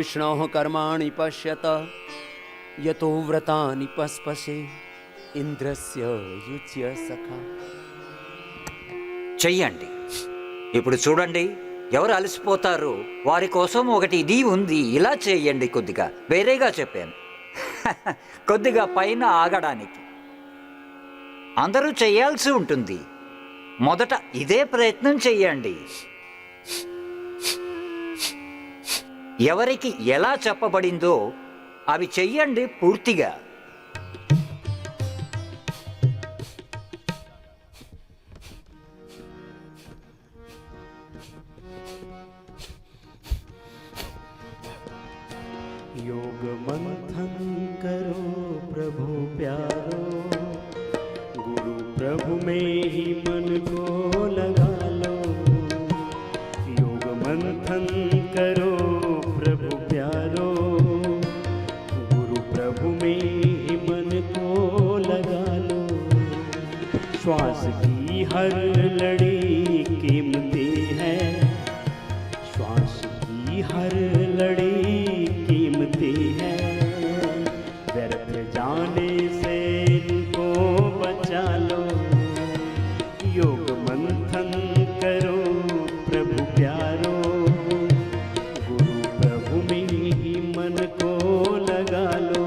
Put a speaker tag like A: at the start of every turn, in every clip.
A: विष्णोः कर्माणि पश्यत यतो व्रतानि पस्पसे ఇంద్రస్య యుజ్య సఖా.
B: చెయ్యండి. ఇప్పుడు చూడండి, ఎవరు అలసిపోతారో వారి కోసం ఒకటి ఇది ఉంది, ఇలా చేయండి. కొద్దిగా వేరేగా చెప్పాను. కొద్దిగా పైన ఆగడానికి అందరూ చేయాల్సి ఉంటుంది. మొదట ఇదే ప్రయత్నం చెయ్యండి. ఎవరికి ఎలా చెప్పబడిందో అవి చెయ్యండి పూర్తిగా.
A: योग मंथन करो प्रभु प्यारो, गुरु प्रभु में ही मन को लगा लो. योग मंथन करो प्रभु प्यारो, गुरु प्रभु में ही मन को लगा लो. श्वास की हर लड़ी कीमती है, श्वास की हर लड़ी है. व्यर्थ जाने से इनको बचा लो. योग मंथन करो प्रभु प्यारो, गुरु प्रभु में ही मन को लगा लो.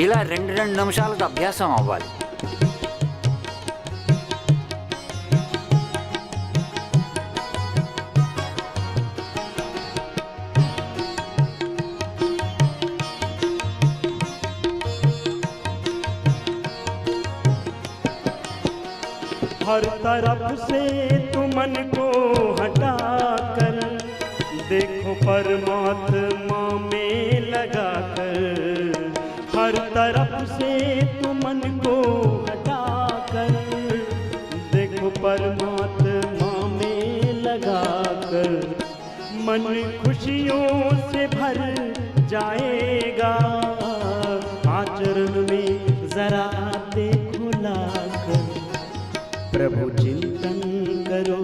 B: ఇలా 2 నిమిషాలకు అభ్యాసం అవ్వాలి.
A: हर तरफ से तू मन को हटा कर देखो परमात्मा में लगा कर. हर तरफ से तू मन को हटा कर देखो परमात्मा में लगा कर. मन खुशियों से भर जाएगा, आचरण में जरा देखो लाकर. प्रभु चिंतन करो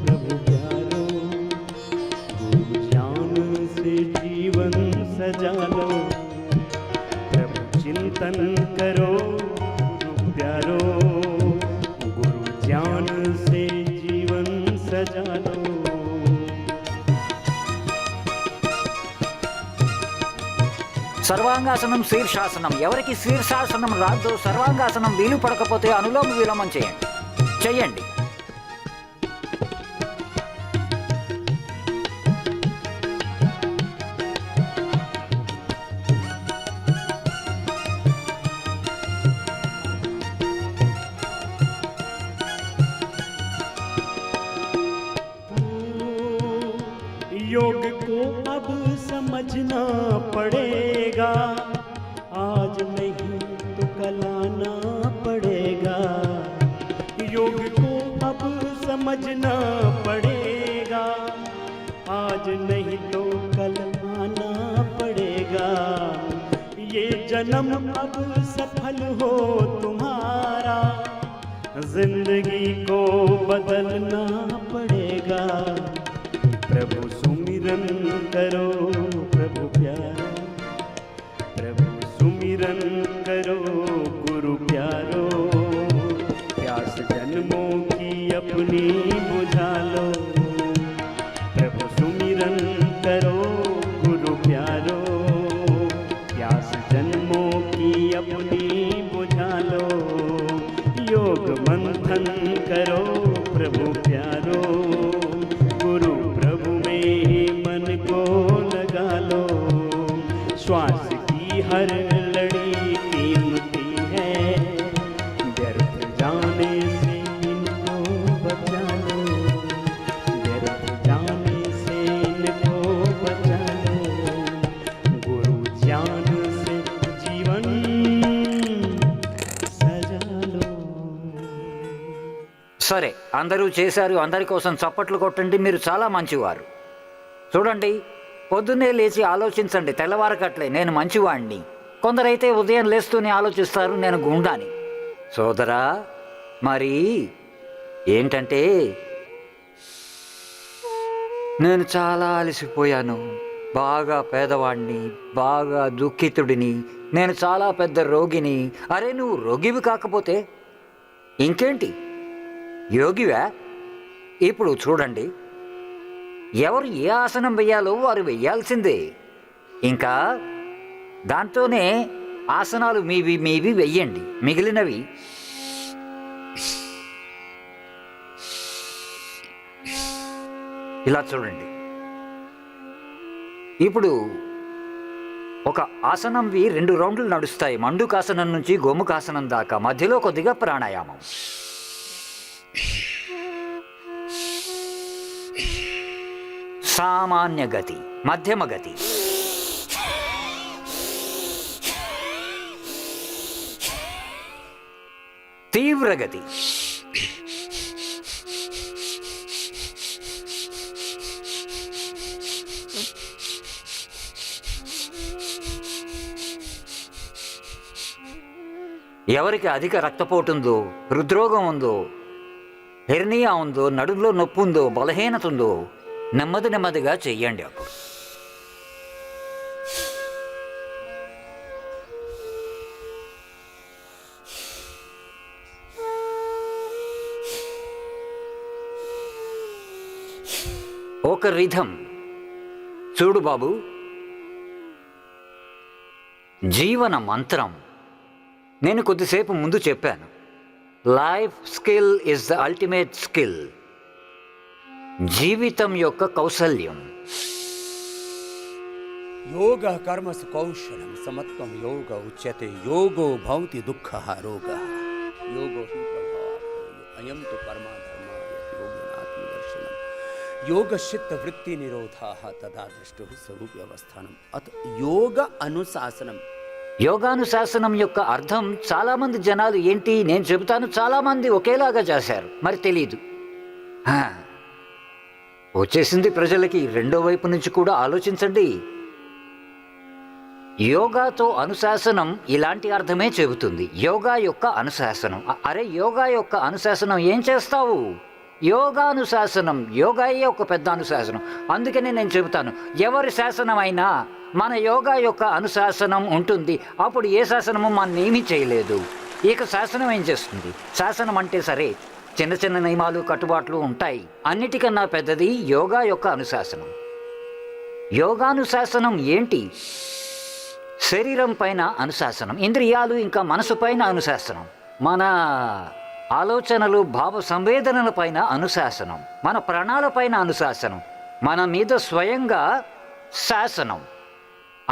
A: प्रभु प्यारो, गुरु ज्ञान से जीवन सजा लो. प्रभु चिंतन करो गुरु प्यारो, गुरु ज्ञान से जीवन सजा लो.
B: సర్వాంగాసనం, శీర్షాసనం. ఎవరికి శీర్షాసనం రాదో, సర్వాంగాసనం వీలు పడకపోతే అనులోమ విలోమం చేయండి. చెయ్యండి.
A: योग को अब समझना पड़ेगा, आज नहीं तो कल आना पड़ेगा. योग को अब समझना पड़ेगा, आज नहीं तो कल आना पड़ेगा. ये जन्म अब सफल हो तुम्हारा, जिंदगी को बदलना पड़ेगा. प्रभु सुमिरन करो प्रभु प्यारो, प्रभु सुमिरन करो गुरु प्यारो. प्यास जन्मों की अपनी बुझा लो. प्रभु सुमिरन करो गुरु प्यारो, प्यास जन्मों की अपनी बुझा लो. योग मंथन करो प्रभु प्यारो, गुरु प्रभु में ही मन को लगा लो. श्वास की हर लड़ी कीमती है, व्यर्थ जाने से इनको बचा लो. व्यर्थ जाने से इनको बचा लो. गुरु ज्ञान से जीवन सजा लो.
B: సరే, అందరూ చేశారు. అందరి కోసం చప్పట్లు కొట్టండి. మీరు చాలా మంచివారు. చూడండి, పొద్దున్నే లేచి ఆలోచించండి. తెల్లవారకట్లే నేను మంచివాణ్ణి కొందరైతే ఉదయం లేస్తూనే ఆలోచిస్తారు నేను గుండాని. సోదరా, మరి ఏంటంటే నేను చాలా అలసిపోయాను, బాగా పేదవాడిని, బాగా దుఃఖితుడిని, నేను చాలా పెద్ద రోగిని. అరే, నువ్వు రోగివి కాకపోతే ఇంకేంటి, యోగివా? ఇప్పుడు చూడండి, ఎవరు ఏ ఆసనం వెయ్యాలో వారు వెయ్యాల్సిందే. ఇంకా దాంతోనే ఆసనాలు మీవి వెయ్యండి. మిగిలినవి ఇలా చూడండి. ఇప్పుడు ఒక ఆసనంవి 2 రౌండ్లు నడుస్తాయి, మండుకాసనం నుంచి గోముఖాసనం దాకా. మధ్యలో కొద్దిగా ప్రాణాయామం. సామాన్య గతి, మధ్యమ గతి, తీవ్రగతి. ఎవరికి అధిక రక్తపోటు ఉందో, హృద్రోగం ఉందో, హెర్నియా ఉందో, నడుములో నొప్పి ఉందో, బలహీనత ఉందో, నెమ్మదిగా చెయ్యండి. అప్పుడు ఒక రిథం. చూడు బాబు, జీవన మంత్రం నేను కొద్దిసేపు ముందు చెప్పాను. Life skill is the ultimate skill. జీవితం యొక్క కౌశల్యం.
C: యోగ కర్మసు కౌశలం సమత్వం యోగ ఉచ్యతే. యోగో భౌతి దుఃఖ రోగ. యోగో హి ప్రభావ అయం తు కర్మ ధర్మ యోగినాత్మదర్శనం. యోగశిత్త వృత్తి నిరోధా తదా దృష్టు స్వరూప అవస్థానం. అత యోగ అనుశాసనం.
B: యోగానుశాసనం యొక్క అర్థం చాలామంది జనాలు ఏంటి నేను చెబుతాను, చాలామంది ఒకేలాగా చేశారు, మరి తెలీదు. వచ్చేసింది ప్రజలకి. రెండో వైపు నుంచి కూడా ఆలోచించండి. యోగాతో అనుశాసనం ఇలాంటి అర్థమే చెబుతుంది. యోగా యొక్క అనుశాసనం. అరే, యోగా యొక్క అనుశాసనం ఏం చేస్తావు? యోగానుశాసనం. యోగాయే ఒక పెద్ద అనుశాసనం. అందుకనే నేను చెబుతాను, ఎవరి శాసనం అయినా మన యోగా యొక్క అనుశాసనం ఉంటుంది. అప్పుడు ఏ శాసనము మనం ఏమీ చేయలేదు. ఇక శాసనం ఏం చేస్తుంది? శాసనం అంటే సరే, చిన్న చిన్న నియమాలు కట్టుబాట్లు ఉంటాయి. అన్నిటికన్నా పెద్దది యోగా యొక్క అనుశాసనం. యోగానుశాసనం ఏంటి? శరీరం పైన అనుశాసనం, ఇంద్రియాలు ఇంకా మనసు పైన అనుశాసనం, మన ఆలోచనలు భావ సంవేదనల పైన అనుశాసనం, మన ప్రాణాల పైన అనుశాసనం, మన మీద స్వయంగా శాసనం.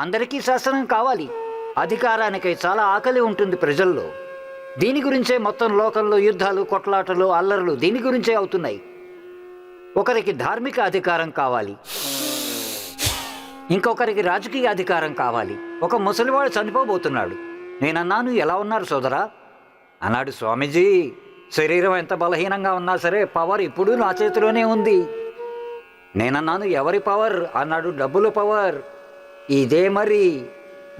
B: అందరికీ శాసనం కావాలి. అధికారానికై చాలా ఆకలి ఉంటుంది ప్రజల్లో. దీని గురించే మొత్తం లోకంలో యుద్ధాలు, కొట్లాటలు, అల్లర్లు దీని గురించే అవుతున్నాయి. ఒకరికి ధార్మిక అధికారం కావాలి, ఇంకొకరికి రాజకీయ అధికారం కావాలి. ఒక ముసలివాడు చనిపోబోతున్నాడు. నేనన్నాను, ఎలా ఉన్నారు సోదరా అన్నాడు. స్వామీజీ, శరీరం ఎంత బలహీనంగా ఉన్నా సరే పవర్ ఇప్పుడు నా చేతిలోనే ఉంది. నేనన్నాను, ఎవరి పవర్ అన్నాడు. డబ్బుల పవర్. ఇదే మరి,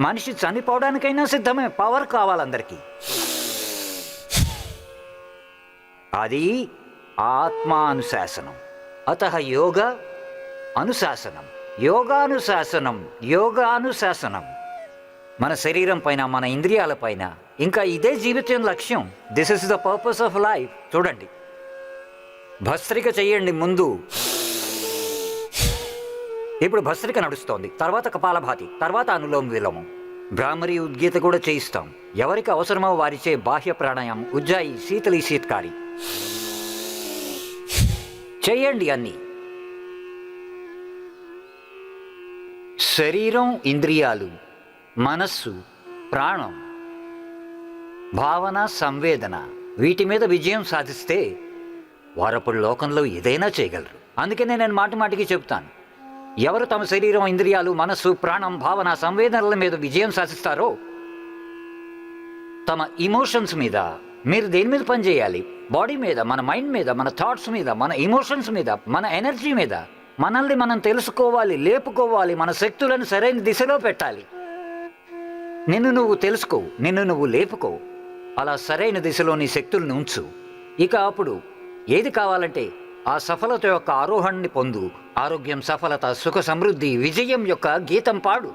B: మనిషి చనిపోవడానికైనా సిద్ధమే, పవర్ కావాలందరికీ. అది ఆత్మానుశాసనం. అతః యోగ అనుశాసనం, యోగానుశాసనం, యోగానుశాసనం. మన శరీరం పైన, మన ఇంద్రియాల పైన. ఇంకా ఇదే జీవితం లక్ష్యం. This is the purpose of life. చూడండి, భస్త్రిక చెయ్యండి ముందు. ఇప్పుడు భస్త్రిక నడుస్తోంది, తర్వాత కపాలభాతి, తర్వాత అనులోమ విలోమం, భ్రామరి, ఉద్గీత కూడా చేయిస్తాం. ఎవరికి అవసరమో వారిచే బాహ్య ప్రాణాయామం, ఉజ్జాయి, శీతలి, శీత్కారి చెయ్యండి అన్నీ. శరీరం, ఇంద్రియాలు, మనస్సు, ప్రాణం, భావన, సంవేదన, వీటి మీద విజయం సాధిస్తే వారప్పుడు లోకంలో ఏదైనా చేయగలరు. అందుకనే నేను మాటికి చెప్తాను, ఎవరు తమ శరీరం, ఇంద్రియాలు, మనస్సు, ప్రాణం, భావన, సంవేదనల మీద విజయం సాధిస్తారో, తమ ఇమోషన్స్ మీద, మీరు దేని మీద పనిచేయాలి? బాడీ మీద, మన మైండ్ మీద, మన థాట్స్ మీద, మన ఇమోషన్స్ మీద, మన ఎనర్జీ మీద. మనల్ని మనం తెలుసుకోవాలి, లేపుకోవాలి, మన శక్తులను సరైన దిశలో పెట్టాలి. నిన్ను నువ్వు తెలుసుకో, నిన్ను నువ్వు లేపుకో. అలా సరైన దిశలో నీ శక్తుల్ని ఉంచు. ఇక అప్పుడు ఏది కావాలంటే ఆ సఫలత యొక్క ఆరోహణని పొందు. ఆరోగ్యం, సఫలత, సుఖ సమృద్ధి, విజయం యొక్క గీతం పాడు.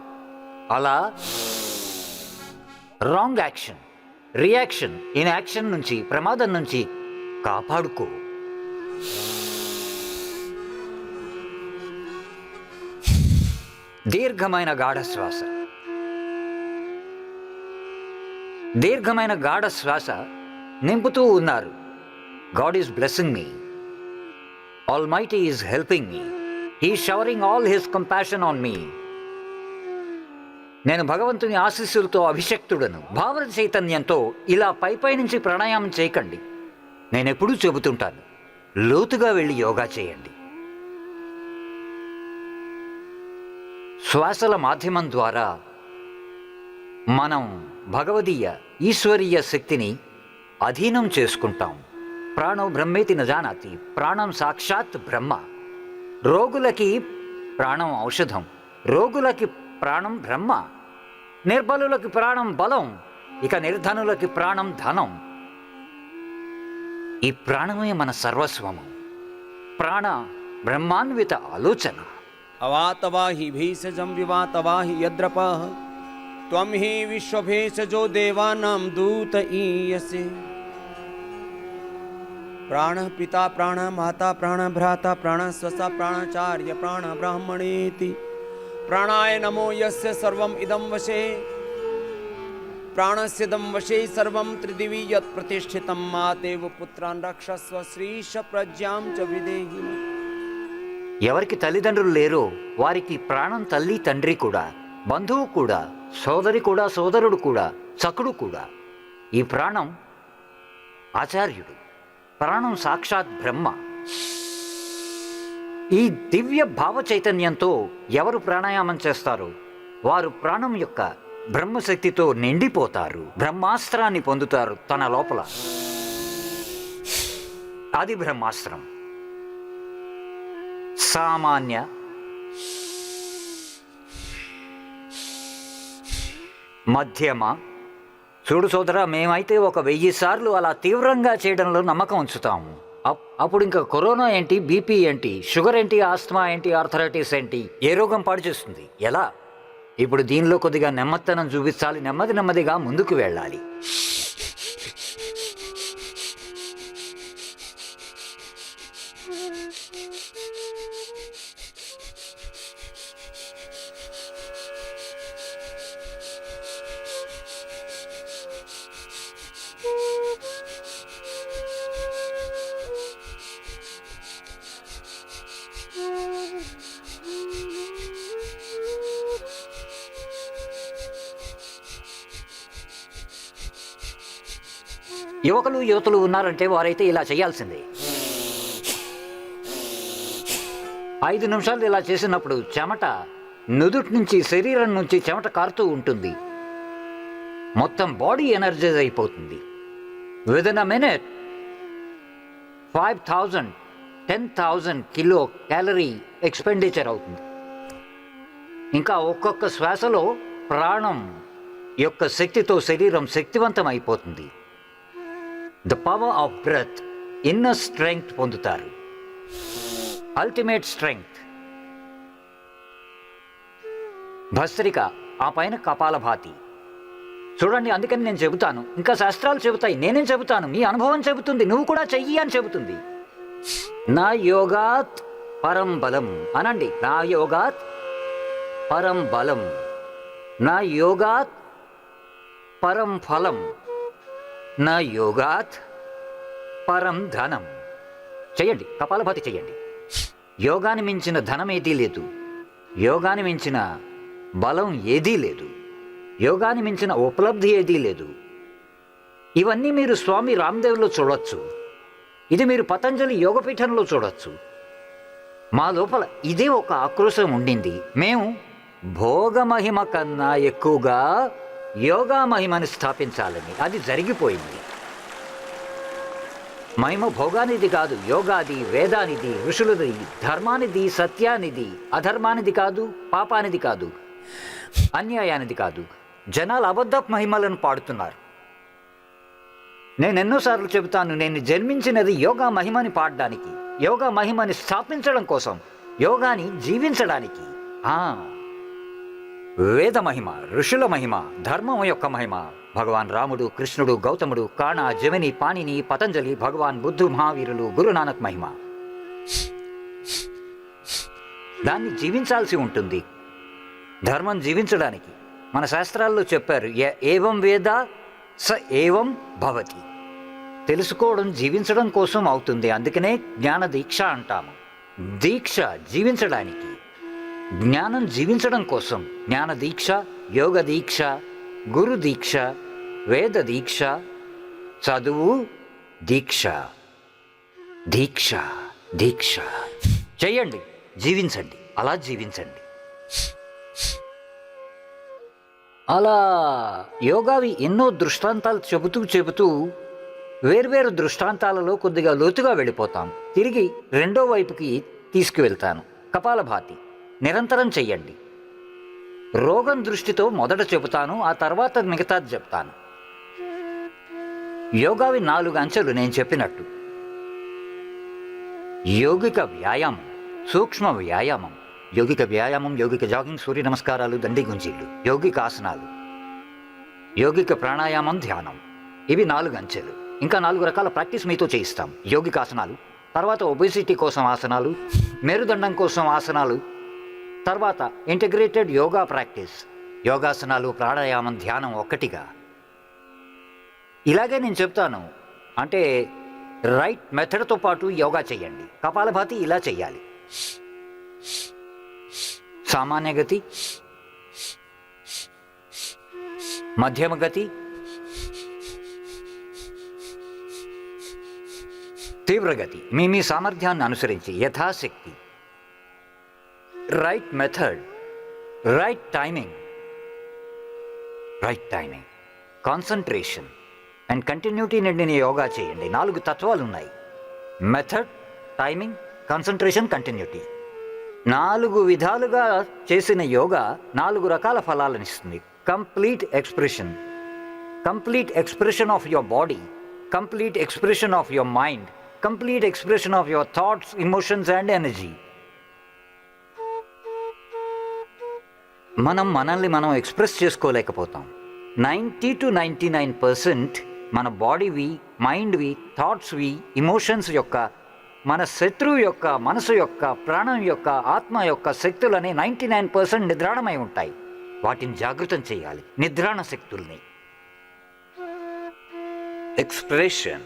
B: అలా రాంగ్ యాక్షన్, రియాక్షన్, ఇన్యాక్షన్ నుంచి, ప్రమాదం నుంచి కాపాడుకో. దీర్ఘమైన గాఢ శ్వాస. దీర్ఘమైన గాఢ శ్వాస నింపుతూ ఉన్నారు. God is blessing me, almighty is helping me, he showering all his compassion on me. నేను భగవంతుని ఆశీస్సులతో అభిషక్తుడను. భావన చైతన్యంతో ఇలా పై నుంచి ప్రాణాయామం చేయకండి. నేనెప్పుడూ చెబుతుంటాను, లోతుగా వెళ్ళి యోగా చేయండి. శ్వాసల మాధ్యమం ద్వారా మనం భగవదీయ ఈశ్వరీయ శక్తిని అధీనం చేసుకుంటాం. ప్రాణో బ్రహ్మేతి నజానాతి, ప్రాణం సాక్షాత్ బ్రహ్మ. రోగులకి ప్రాణం ఔషధం, రోగులకి ప్రాణం బ్రహ్మ, నిర్బలులకి ప్రాణం బలం, ఇక నిర్ధనులకి ప్రాణం ధనం. ఈ ప్రాణమే మన సర్వస్వము. ప్రాణ బ్రహ్మాన్విత ఆలోచన.
C: अवातवाहि भेषजं विवातवाहि यद्रपः त्वं हि विश्वभेषजो देवानां दूत ईयसे। प्राण पिता प्राण माता प्राण भ्राता प्राण स्वसा प्राणाचार्य प्राण ब्राह्मणेति प्राणाय नमो यस्य सर्वम् इदं वशे प्राणस्यदं वशे सर्वं त्रिदिवि यत् प्रतिष्ठितं मातेव पुत्रान् रक्षस्व श्रीश प्रज्ञां च विदेहि।
B: ఎవరికి తల్లిదండ్రులు లేరో వారికి ప్రాణం తల్లి తండ్రి కూడా, బంధువు కూడా, సోదరి కూడా, సోదరుడు కూడా, సకుడు కూడా. ఈ ప్రాణం ఆచార్యుడు, ప్రాణం సాక్షాత్ బ్రహ్మ. ఈ దివ్య భావ చైతన్యంతో ఎవరు ప్రాణాయామం చేస్తారో వారు ప్రాణం యొక్క బ్రహ్మశక్తితో నిండిపోతారు. బ్రహ్మాస్త్రాన్ని పొందుతారు తన లోపల. అది బ్రహ్మాస్త్రం. సామాన్య, మధ్యమ. చూడు సోదరా, మేమైతే 1000 సార్లు అలా తీవ్రంగా చేయడంలో నమ్మకం ఉంచుతాము. అప్పుడు ఇంకా కరోనా ఏంటి, బీపీ ఏంటి, షుగర్ ఏంటి, ఆస్తమా ఏంటి, ఆర్థరైటిస్ ఏంటి, ఏ రోగం పాడు చేస్తుంది? ఎలా? ఇప్పుడు దీనిలో కొద్దిగా నెమ్మదితనం చూపించాలి, నెమ్మదిగా ముందుకు వెళ్ళాలి. యువకులు యువతులు ఉన్నారంటే వారైతే ఇలా చేయాల్సిందే. 5 నిమిషాలు ఇలా చేసినప్పుడు చెమట నుదుటి నుంచి, శరీరం నుంచి చెమట కారుతూ ఉంటుంది. మొత్తం బాడీ ఎనర్జైజ్ అయిపోతుంది. Within a minute 5000 10,000 kilo calorie expenditure అవుతుంది. ఇంకా ఒక్కొక్క శ్వాసలో ప్రాణం యొక్క శక్తితో శరీరం శక్తివంతం అయిపోతుంది. The power of breath, inner strength పొందుతారు. Ultimate strength. భస్త్రిక, ఆ పైన కపాలభాతి. చూడండి, అందుకని నేను చెబుతాను, ఇంకా శాస్త్రాలు చెబుతాయి, నేనేం చెబుతాను, మీ అనుభవం చెబుతుంది, నువ్వు కూడా చెయ్యి అని చెబుతుంది. నా యోగాత్ పరం బలం అనండి. నా యోగాత్ పరం బలం, నా యోగాత్ పరం ఫలం, నా యోగాత్ పరం ధనం. చెయ్యండి, కపాలభాతి చెయ్యండి. యోగాని మించిన ధనం ఏదీ లేదు, యోగాని మించిన బలం ఏదీ లేదు, యోగాని మించిన ఉపలబ్ధి ఏదీ లేదు. ఇవన్నీ మీరు స్వామి రామ్దేవ్లో చూడొచ్చు, ఇది మీరు పతంజలి యోగపీఠంలో చూడొచ్చు. మా లోపల ఇదే ఒక ఆక్రోశం ఉండింది. మేము భోగమహిమ కన్నా ఎక్కువగా యోగా మహిమని స్థాపించాలని. అది జరిగిపోయింది. మహిమ భోగానిది కాదు, యోగాది, వేదానిది, ఋషులది, ధర్మానిది, సత్యానిది, అధర్మానిది కాదు, పాపానిది కాదు, అన్యాయానిది కాదు, జనాలు అబద్ధ మహిమలను పాడుతున్నారు. నేను ఎన్నోసార్లు చెబుతాను, నేను జన్మించినది యోగా మహిమని పాడడానికి, యోగా మహిమని స్థాపించడం కోసం, యోగాని జీవించడానికి. వేద మహిమ, ఋషుల మహిమ, ధర్మం యొక్క మహిమ, భగవాన్ రాముడు, కృష్ణుడు, గౌతముడు, కాణ, జమిని, పాణిని, పతంజలి, భగవాన్ బుద్ధు, మహావీరులు, గురునానక్ మహిమ. దాన్ని జీవించాల్సి ఉంటుంది. ధర్మం జీవించడానికి మన శాస్త్రాల్లో చెప్పారు, ఏవం వేద స ఏవం భవతి. తెలుసుకోవడం జీవించడం కోసం అవుతుంది. అందుకనే జ్ఞాన దీక్ష అంటాము. దీక్ష జీవించడానికి, జ్ఞానం జీవించడం కోసం. జ్ఞాన దీక్ష, యోగ దీక్ష, గురు దీక్ష, వేద దీక్ష, చదువు దీక్ష. దీక్ష దీక్ష చెయ్యండి, జీవించండి, అలా జీవించండి. అలా యోగావి ఎన్నో దృష్టాంతాలు చెబుతూ వేర్వేరు దృష్టాంతాలలో కొద్దిగా లోతుగా వెళ్ళిపోతాం. తిరిగి రెండో వైపుకి తీసుకువెళ్తాను. కపాలభాతి నిరంతరం చెయ్యండి. రోగం దృష్టితో మొదట చెబుతాను, ఆ తర్వాత మిగతాది చెప్తాను. యోగావి 4 అంచెలు నేను చెప్పినట్టు. యోగిక వ్యాయామం, సూక్ష్మ వ్యాయామం, యోగిక వ్యాయామం, యోగిక జాగింగ్, సూర్య నమస్కారాలు, దండి గుంజీళ్ళు, యోగిక ఆసనాలు, యోగిక ప్రాణాయామం, ధ్యానం. ఇవి 4 అంచెలు. ఇంకా 4 రకాల ప్రాక్టీస్ మీతో చేయిస్తాం. యోగిక ఆసనాలు, తర్వాత ఒబేసిటీ కోసం ఆసనాలు, మెరుదండం కోసం ఆసనాలు, తర్వాత ఇంటిగ్రేటెడ్ యోగా ప్రాక్టీస్, యోగాసనాలు, ప్రాణాయామం, ధ్యానం ఒక్కటిగా. ఇలాగే నేను చెప్తాను. అంటే రైట్ మెథడ్తో పాటు యోగా చేయండి. కపాలభాతి ఇలా చెయ్యాలి. సామాన్య గతి, మధ్యమ గతి, తీవ్రగతి, మీ సామర్థ్యాన్ని అనుసరించి యథాశక్తి. Right method, right timing, concentration and continuity నిండిన యోగా చేయండి. 4 తత్వాలు ఉన్నాయి: మెథడ్, టైమింగ్, కాన్సన్ట్రేషన్, కంటిన్యూటీ. 4 విధాలుగా చేసిన యోగా 4 రకాల ఫలాలనిస్తుంది. Complete expression of your body, complete expression of your mind, complete expression of your thoughts, emotions and energy. మనల్ని మనం ఎక్స్ప్రెస్ చేసుకోలేకపోతాం. 90 to 99% మన బాడీవి, మైండ్వి, థాట్స్వి, ఇమోషన్స్ యొక్క, మన శత్రువు యొక్క, మనసు యొక్క, ప్రాణం యొక్క, ఆత్మ యొక్క శక్తులని 99% నిద్రాణమై ఉంటాయి. వాటిని జాగృతం చేయాలి, నిద్రాణ శక్తుల్ని. ఎక్స్ప్రెషన్.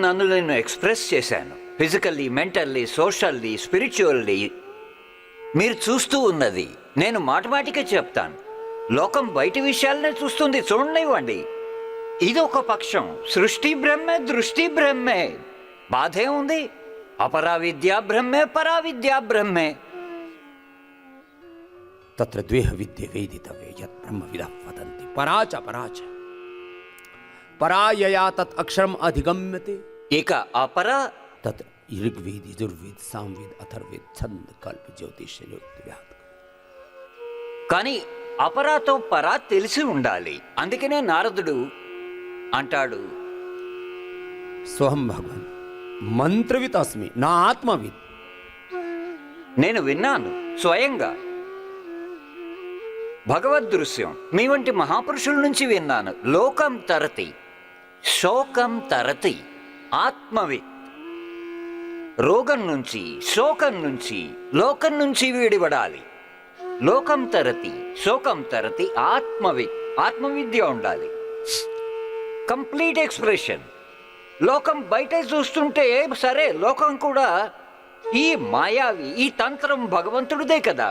B: నన్ను ఎక్స్ప్రెస్ చేశాను. Physically, mentally, socially, spiritually. మీరు చూస్తూ ఉన్నది నేను మాటమాటికే చెప్తాను. లోకం బయటి విషయాలనే చూస్తుంది, చూడనివ్వండి. ఇది ఒక పక్షం. సృష్టి బ్రహ్మే, దృష్టి బ్రహ్మే. బాధే ఉంది. అపరావిద్యా బ్రహ్మే, పరావిద్యా బ్రహ్మే.
C: తత్ర ద్వేహ విద్య వేదితవ్య యత్ బ్రహ్మ విదః వదంతి పరాచ పరాచ పరాయయా తత్ అక్షరం అధిగమ్యతే.
B: ఇక అపర
C: తత్ ఋగ్వేద, యజుర్వేద, సామవేద, అథర్వేద, ఛంద, కల్ప, జ్యోతిష్య,
B: కానీ అపరాతో పరా తెలిసి ఉండాలి. అందుకనే నారదుడు అంటాడు,
C: స్వహం భగవాన్ మంత్రవిత్ అస్మి, నా ఆత్మవిత్.
B: నేను విన్నాను స్వయంగా, భగవద్దృశ్యం మీ వంటి మహాపురుషుల నుంచి విన్నాను. లోకం తరతి, శోకం తరతి, ఆత్మవిత్. రోగం నుంచి, శోకం నుంచి, లోకం నుంచి వీడిపడాలి. లోకం తరతి, శోకం తరతి, ఆత్మవిత్. ఆత్మవిద్య ఉండాలి. Complete expression. లోకం బయట చూస్తుంటే సరే, లోకం కూడా ఈ మాయావి, ఈ తంత్రం భగవంతుడిదే కదా.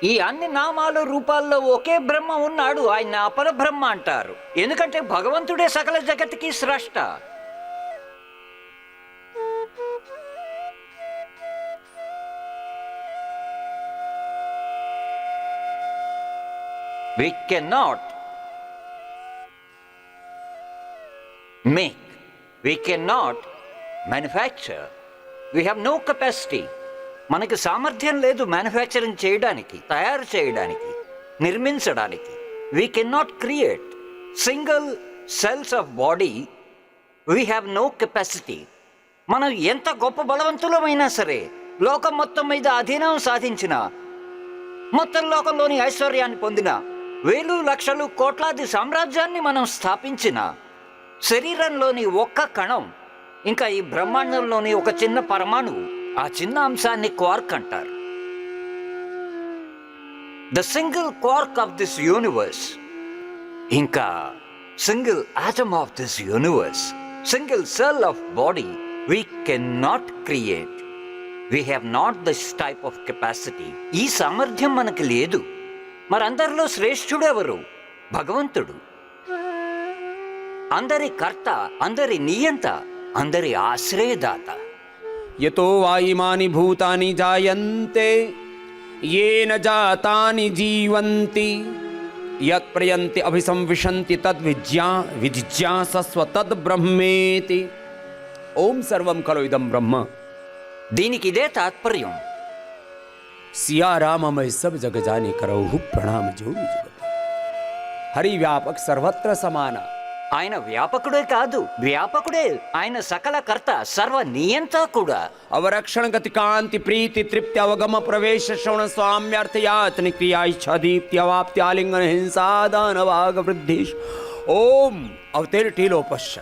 B: ఈ అన్ని నామాలు, రూపాల్లో ఒకే బ్రహ్మ ఉన్నాడు. ఆయన అపరబ్రహ్మ అంటారు. ఎందుకంటే భగవంతుడే సకల జగత్తుకి స్రష్ట. We cannot make, we cannot manufacture, we have no capacity మనకి సామర్థ్యం లేదు మ్యానుఫ్యాక్చరింగ్ చేయడానికి, తయారు చేయడానికి, నిర్మించడానికి. We can not create single cells of body. We have no capacity. మనం ఎంత గొప్ప బలవంతులమైనా సరే, లోకం మొత్తం మీద అధీనం సాధించిన, మొత్తం లోకంలోని ఐశ్వర్యాన్ని పొందిన, వేలు లక్షలు కోట్లాది సామ్రాజ్యాన్ని మనం స్థాపించిన, శరీరంలోని ఒక్క కణం, ఇంకా ఈ బ్రహ్మాండంలోని ఒక చిన్న పరమాణువు, ఆ చిన్న అంశాన్ని క్వార్క్ అంటారు. The single quark of this universe, ఇంకా single atom of this universe, single cell of body we can not create. We have not this type of capacity. ఈ సామర్థ్యం మనకి లేదు. మరందరిలో శ్రేష్ఠుడు ఎవరు? భగవంతుడు. అందరి కర్త, అందరి నియంత, అందరి ఆశ్రయదాత.
C: యతో వాయిమాని భూతాని జాయంతే येन जातानि जीवन्ति यत् प्रयन्ति अभिसंविशन्ति तद्विजिज्ञासस्व तद्ब्रह्मेति. ओम सर्वं खलु इदं ब्रह्म.
B: దీనికి ఇదే తాత్పర్యం.
C: सिया राम मैं सब जग जाने करहु प्रणाम जो भी जगत. हरि व्यापक सर्वत्र समाना.
B: ఆయన వ్యాపకుడే కాదు, వ్యాపకుడే ఆయన సకల కర్త, సర్వ నియంత కూడా.
C: अवरक्षण गति कांति प्रीति तृप्ति अवगम प्रवेश श्रवण स्वाम्यर्थ यातन क्रिया इच्छा दीप्ति अवाप्ति आलिंगन हिंसा दान वाग वृद्धि. ओम अवतेरटीलोपश्य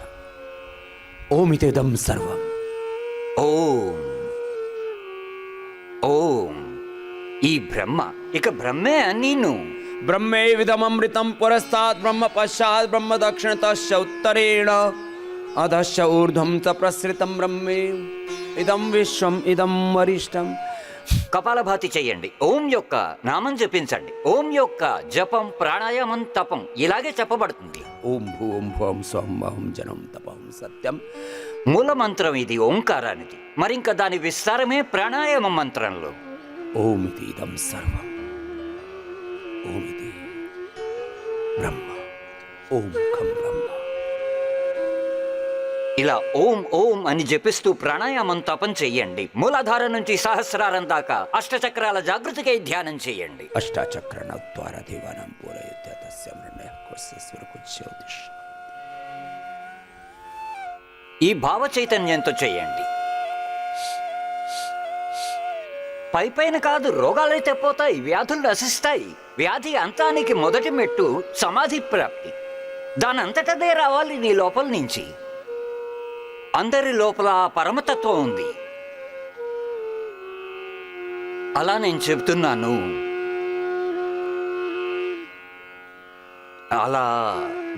C: ओम इतेदं सर्वं.
B: ఓం ఓం. ఈ బ్రహ్మ ఇక బ్రహ్మే నీను.
C: ब्रह्मे विदमृतं पुरस्तात् ब्रह्म पश्चात् ब्रह्म दक्षिणतश्च उत्तरेण अधश्च ऊर्ध्वं च प्रसृतं ब्रह्मे इदं विश्वम् इदं वरिष्ठम्.
B: కపాలభాతి చెయ్యండి. ఓం యొక్క నామం జపించండి. ఓం యొక్క జపం, ప్రాణాయామం, తపం ఇలాగే చెప్పబడుతుంది.
C: ఓం భూం భువం స్వం అహం జనం తపం సత్యం.
B: మూల మంత్రం ఇది ఓంకారానికి. మరింక దాని విస్తారమే ప్రాణాయామ మంత్రంలో.
C: ఓమితి ఇదం సర్వం ఓమితి బ్రహ్మ ఓం ఖం బ్రహ్మ.
B: ఇలా ఓం ఓం అని జపిస్తూ ప్రాణాయామం తపం చెయ్యండి. మూలాధారం నుంచి సహస్రారం దాకా అష్టచక్రాల జాగృతికై ధ్యానం చేయండి.
C: అష్టాచక్ర నద్వార దేవానం పూరయత్య తస్య మృణయ కుస్యస్వర కుచ్యోతిష్.
B: ఈ భావ చైతన్యంతో చేయండి. పై పైన కాదు, రోగాలైతే పోతాయి, వ్యాధులు నశిస్తాయి. వ్యాధి అంతానికి మొదటి మెట్టు సమాధి ప్రాప్తి. దాని అంతటదే రావాలి నీ లోపల నుంచి. అందరి లోపల ఆ పరమతత్వం ఉంది. అలా నేను చెబుతున్నాను. అలా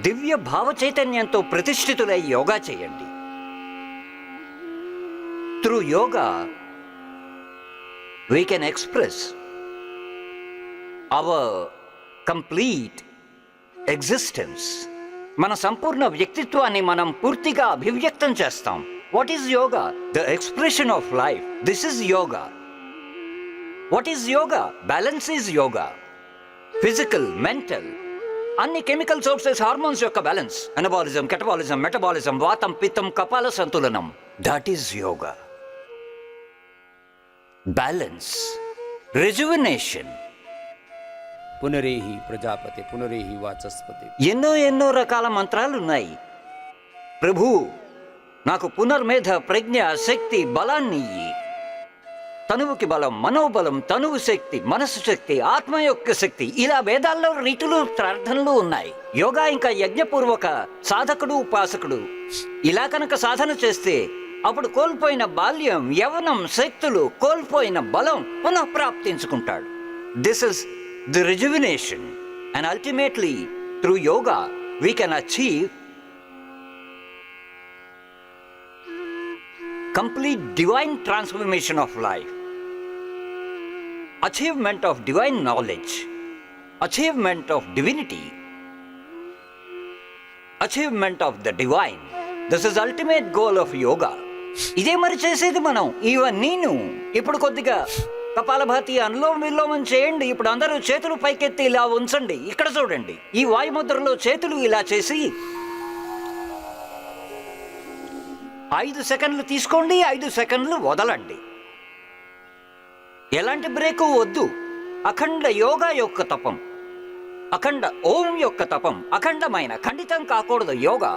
B: దివ్య భావ చైతన్యంతో ప్రతిష్ఠితులై యోగా చేయండి. Through yoga we can express our complete existence. మన సంపూర్ణ వ్యక్తిత్వాన్ని మనం పూర్తిగా అభివ్యక్తం చేస్తాం. What is yoga? The expression of life. This is yoga. What is yoga? Balance is yoga. Physical, mental, అన్ని కెమికల్ సోర్సెస్, హార్మోన్స్ యొక్క బ్యాలెన్స్. అనబాలిజం, కెటబాలిజం, మెటబాలిజం, వాతం, పిత్తం, కపాల సంతులనం. That is yoga. Balance, rejuvenation.
C: పునరేహి ప్రజాపతి పునరేహి వాచస్పతి.
B: ఎన్నో ఎన్నో రకాల మంత్రాలు ఉన్నాయి. ప్రభు నాకు పునర్మేధ, ప్రజ్ఞ, శక్తి, బలాన్ని ఇయ్యి. తనువుకి బలం, మనోబలం, తనువు శక్తి, మనసు శక్తి, ఆత్మ యొక్క శక్తి. ఇలా వేదాల్లో రీతులు, ప్రార్థనలు ఉన్నాయి. యోగా ఇంకా యజ్ఞపూర్వక సాధకుడు, ఉపాసకుడు ఇలా కనుక సాధన చేస్తే అప్పుడు కోల్పోయిన బాల్యం, యవనం, శక్తులు, కోల్పోయిన బలం పునఃప్రాప్తించుకుంటాడు. This is the rejuvenation. And ultimately through yoga we can achieve complete divine transformation of life, achievement of divine knowledge, achievement of divinity, achievement of the divine. This is ultimate goal of yoga. ఇదే మరి చేసేది మనం. ఇవన్నీను ఇప్పుడు కొద్దిగా కపాలభాతి, అనులోమ విలోమం చేయండి. ఇప్పుడు అందరూ చేతులు పైకెత్తి ఇలా ఉంచండి. ఇక్కడ చూడండి. ఈ వాయుముద్రలో చేతులు ఇలా చేసి 5 సెకండ్లు తీసుకోండి, 5 సెకండ్లు వదలండి. ఎలాంటి బ్రేకు వద్దు. అఖండ యోగా యొక్క తపం, అఖండ ఓం యొక్క తపం, అఖండమైన ఖండితం కాకూడదు యోగా.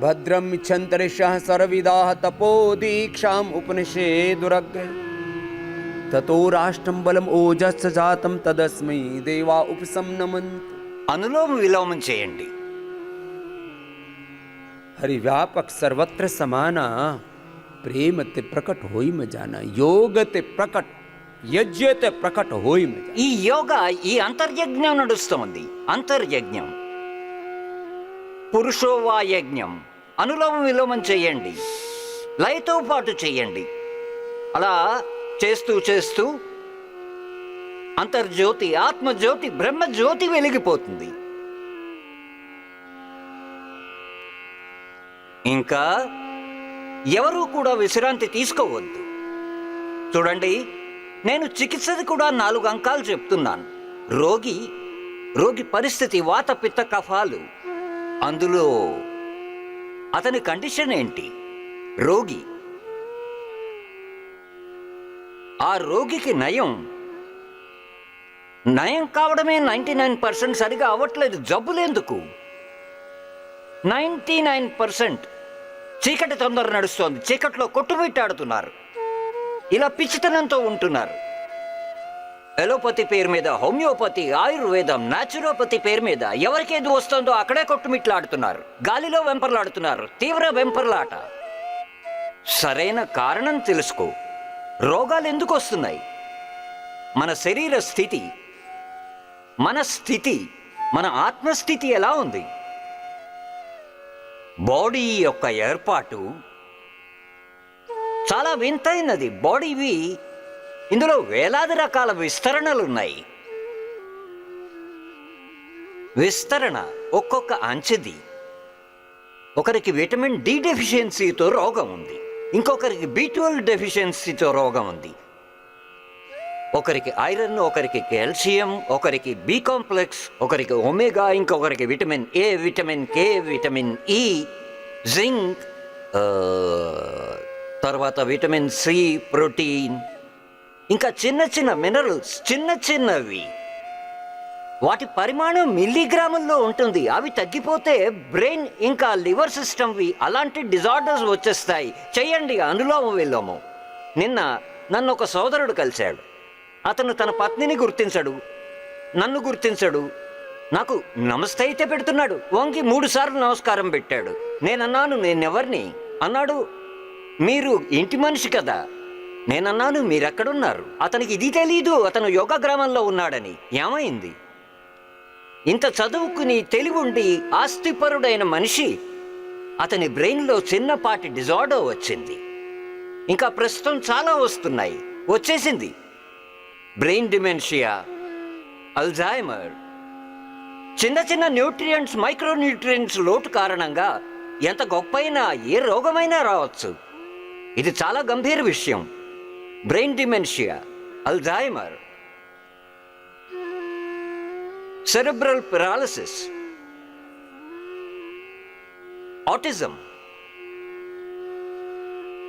C: భద్రం ఇచ్చంతరిషః సర్వవిదాః తపో దీక్షాం ఉపనిషేదురగ్రే తతో రాష్ట్రం బలం ఓజస్స జాతం తదస్మై దేవా ఉపసంనమంతు.
B: అనులోమ విలోమం చేయండి.
C: हरि व्यापक सर्वत्र समाना, प्रेम ते प्रकट होई में जाना, योग ते प्रकट, यज्ञ ते प्रकट होई में जाना.
B: ఈ యోగా, ఈ అంతర్యజ్ఞం నడుస్తోంది. అంతర్యజ్ఞం, పురుషోవా యజ్ఞం. అనులోమ విలోమం చేయండి, లయతో పాటు చేయండి. అలా చేస్తూ చేస్తూ అంతర్జ్యోతి, ఆత్మజ్యోతి, బ్రహ్మజ్యోతి వెలిగిపోతుంది. ఇంకా ఎవరూ కూడా విశ్రాంతి తీసుకోవద్దు. చూడండి, నేను చికిత్సది కూడా 4 అంకాలు చెప్తున్నాను. రోగి పరిస్థితి వాత పిత్త కఫాలు. అందులో అతని కండిషన్ ఏంటి? రోగి, ఆ రోగికి నయం కావడమే 99% సరిగా అవ్వట్లేదు. జబ్బులేందుకు? 99% చీకటి తొందర నడుస్తోంది. చీకట్లో కొట్టుబెట్టాడుతున్నారు. ఇలా పిచ్చితనంతో ఉంటున్నారు. ఎలోపతి పేరు మీద, హోమియోపతి, ఆయుర్వేదం, న్యాచురోపతి పేరు మీద ఎవరికేది వస్తుందో అక్కడే కొట్టుమిట్లాడుతున్నారు. గాలిలో వెంపర్లాడుతున్నారు. తీవ్ర వెంపర్లాట. సరైన కారణం తెలుసుకో. రోగాలు ఎందుకు వస్తున్నాయి? మన శరీర స్థితి, మన స్థితి, మన ఆత్మస్థితి ఎలా ఉంది? బాడీ యొక్క ఏర్పాటు చాలా వింతైనది. బాడీవి, ఇందులో వేలాది రకాల విస్తరణలు ఉన్నాయి. విస్తరణ ఒక్కొక్క అంచెది. ఒకరికి విటమిన్ డి డెఫిషియన్సీతో రోగం ఉంది, ఇంకొకరికి B12 డెఫిషియన్సీతో రోగం ఉంది, ఒకరికి ఐరన్, ఒకరికి కాల్షియం, ఒకరికి బి కాంప్లెక్స్, ఒకరికి ఒమేగా, ఇంకొకరికి vitamin A, vitamin K, vitamin E, zinc, తర్వాత విటమిన్ సి, ప్రోటీన్, ఇంకా చిన్న చిన్న మినరల్స్, చిన్నవి. వాటి పరిమాణం మిల్లీగ్రాముల్లో ఉంటుంది. అవి తగ్గిపోతే బ్రెయిన్ ఇంకా లివర్ సిస్టమ్వి అలాంటి డిజార్డర్స్ వచ్చేస్తాయి. చెయ్యండి అనులోమ విలోమం. నిన్న నన్ను ఒక సోదరుడు కలిశాడు. అతను తన పత్నిని గుర్తించడు, నన్ను గుర్తించడు. నాకు నమస్తే అయితే పెడుతున్నాడు. వంగి 3 సార్లు నమస్కారం పెట్టాడు. నేనన్నాను, నేనెవరిని? అన్నాడు, మీరు ఇంటి మనిషి కదా. నేనన్నాను, మీరెక్కడున్నారు? అతనికి ఇది తెలీదు, అతను యోగా గ్రామంలో ఉన్నాడని. ఏమైంది? ఇంత చదువుకుని తెలివుండి ఆస్తిపరుడైన మనిషి, అతని బ్రెయిన్లో చిన్నపాటి డిజార్డర్ వచ్చింది. ఇంకా ప్రస్తుతం చాలా వస్తున్నాయి. వచ్చేసింది బ్రెయిన్ డిమెన్షియా, అల్జైమర్, చిన్న న్యూట్రియంట్స్, మైక్రో న్యూట్రియంట్స్ లోటు కారణంగా ఎంత గొప్పైనా ఏ రోగమైనా రావచ్చు. ఇది చాలా గంభీర విషయం. Brain dementia, Alzheimer, cerebral paralysis, autism,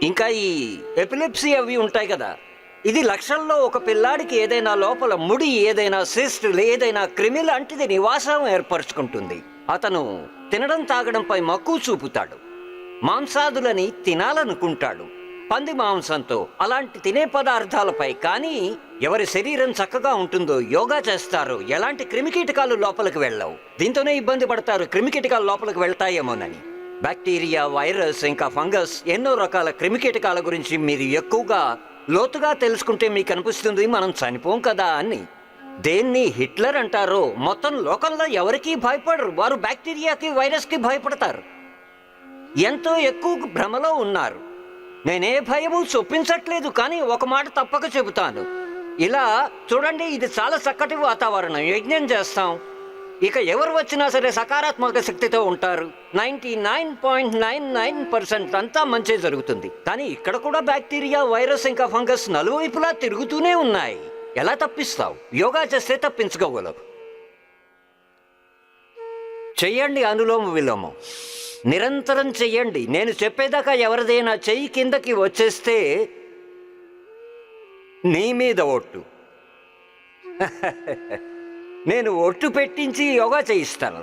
B: ఇంకా ఈ ఎపిలెప్సీ అవి ఉంటాయి కదా. ఇది లక్షల్లో ఒక పిల్లాడికి ఏదైనా లోపల ముడి, ఏదైనా సిస్టులు, ఏదైనా క్రిమి లాంటిది నివాసం ఏర్పరచుకుంటుంది. అతను తినడం తాగడంపై మక్కువ చూపుతాడు. మాంసాదులని తినాలనుకుంటాడు, పంది మాంసంతో అలాంటి తినే పదార్థాలపై. కానీ ఎవరి శరీరం చక్కగా ఉంటుందో యోగా చేస్తారు, ఎలాంటి క్రిమికీటకాలు లోపలికి వెళ్ళవు. దీంతోనే ఇబ్బంది పడతారు, క్రిమికీటకాలు లోపలికి వెళ్తాయేమోనని. బ్యాక్టీరియా, వైరస్, ఇంకా ఫంగస్, ఎన్నో రకాల క్రిమికీటకాల గురించి మీరు ఎక్కువగా లోతుగా తెలుసుకుంటే మీకు అనిపిస్తుంది మనం చనిపోం కదా అని. దేన్ని హిట్లర్ అంటారో, మొత్తం లోకంలో ఎవరికీ భయపడరు. వారు బ్యాక్టీరియాకి, వైరస్కి భయపడతారు. ఎంతో ఎక్కువ భ్రమలో ఉన్నారు. నేనే భయము చొప్పించట్లేదు, కానీ ఒక మాట తప్పక చెబుతాను. ఇలా చూడండి, ఇది చాలా చక్కటి వాతావరణం. యజ్ఞం చేస్తాం, ఇక ఎవరు వచ్చినా సరే సకారాత్మక శక్తితో ఉంటారు. 99.99% అంతా మంచి జరుగుతుంది. కానీ ఇక్కడ కూడా బ్యాక్టీరియా, వైరస్, ఇంకా ఫంగస్ నలువైపులా తిరుగుతూనే ఉన్నాయి. ఎలా తప్పిస్తావు? యోగా చేస్తే తప్పించుకోగలవు. చెయ్యండి అనులోమ విలోమం, నిరంతరం చెయ్యండి. నేను చెప్పేదాకా ఎవరిదైనా చెయ్యి కిందకి వచ్చేస్తే నీ మీద ఒట్టు. నేను ఒట్టు పెట్టించి యోగా చేయిస్తాను.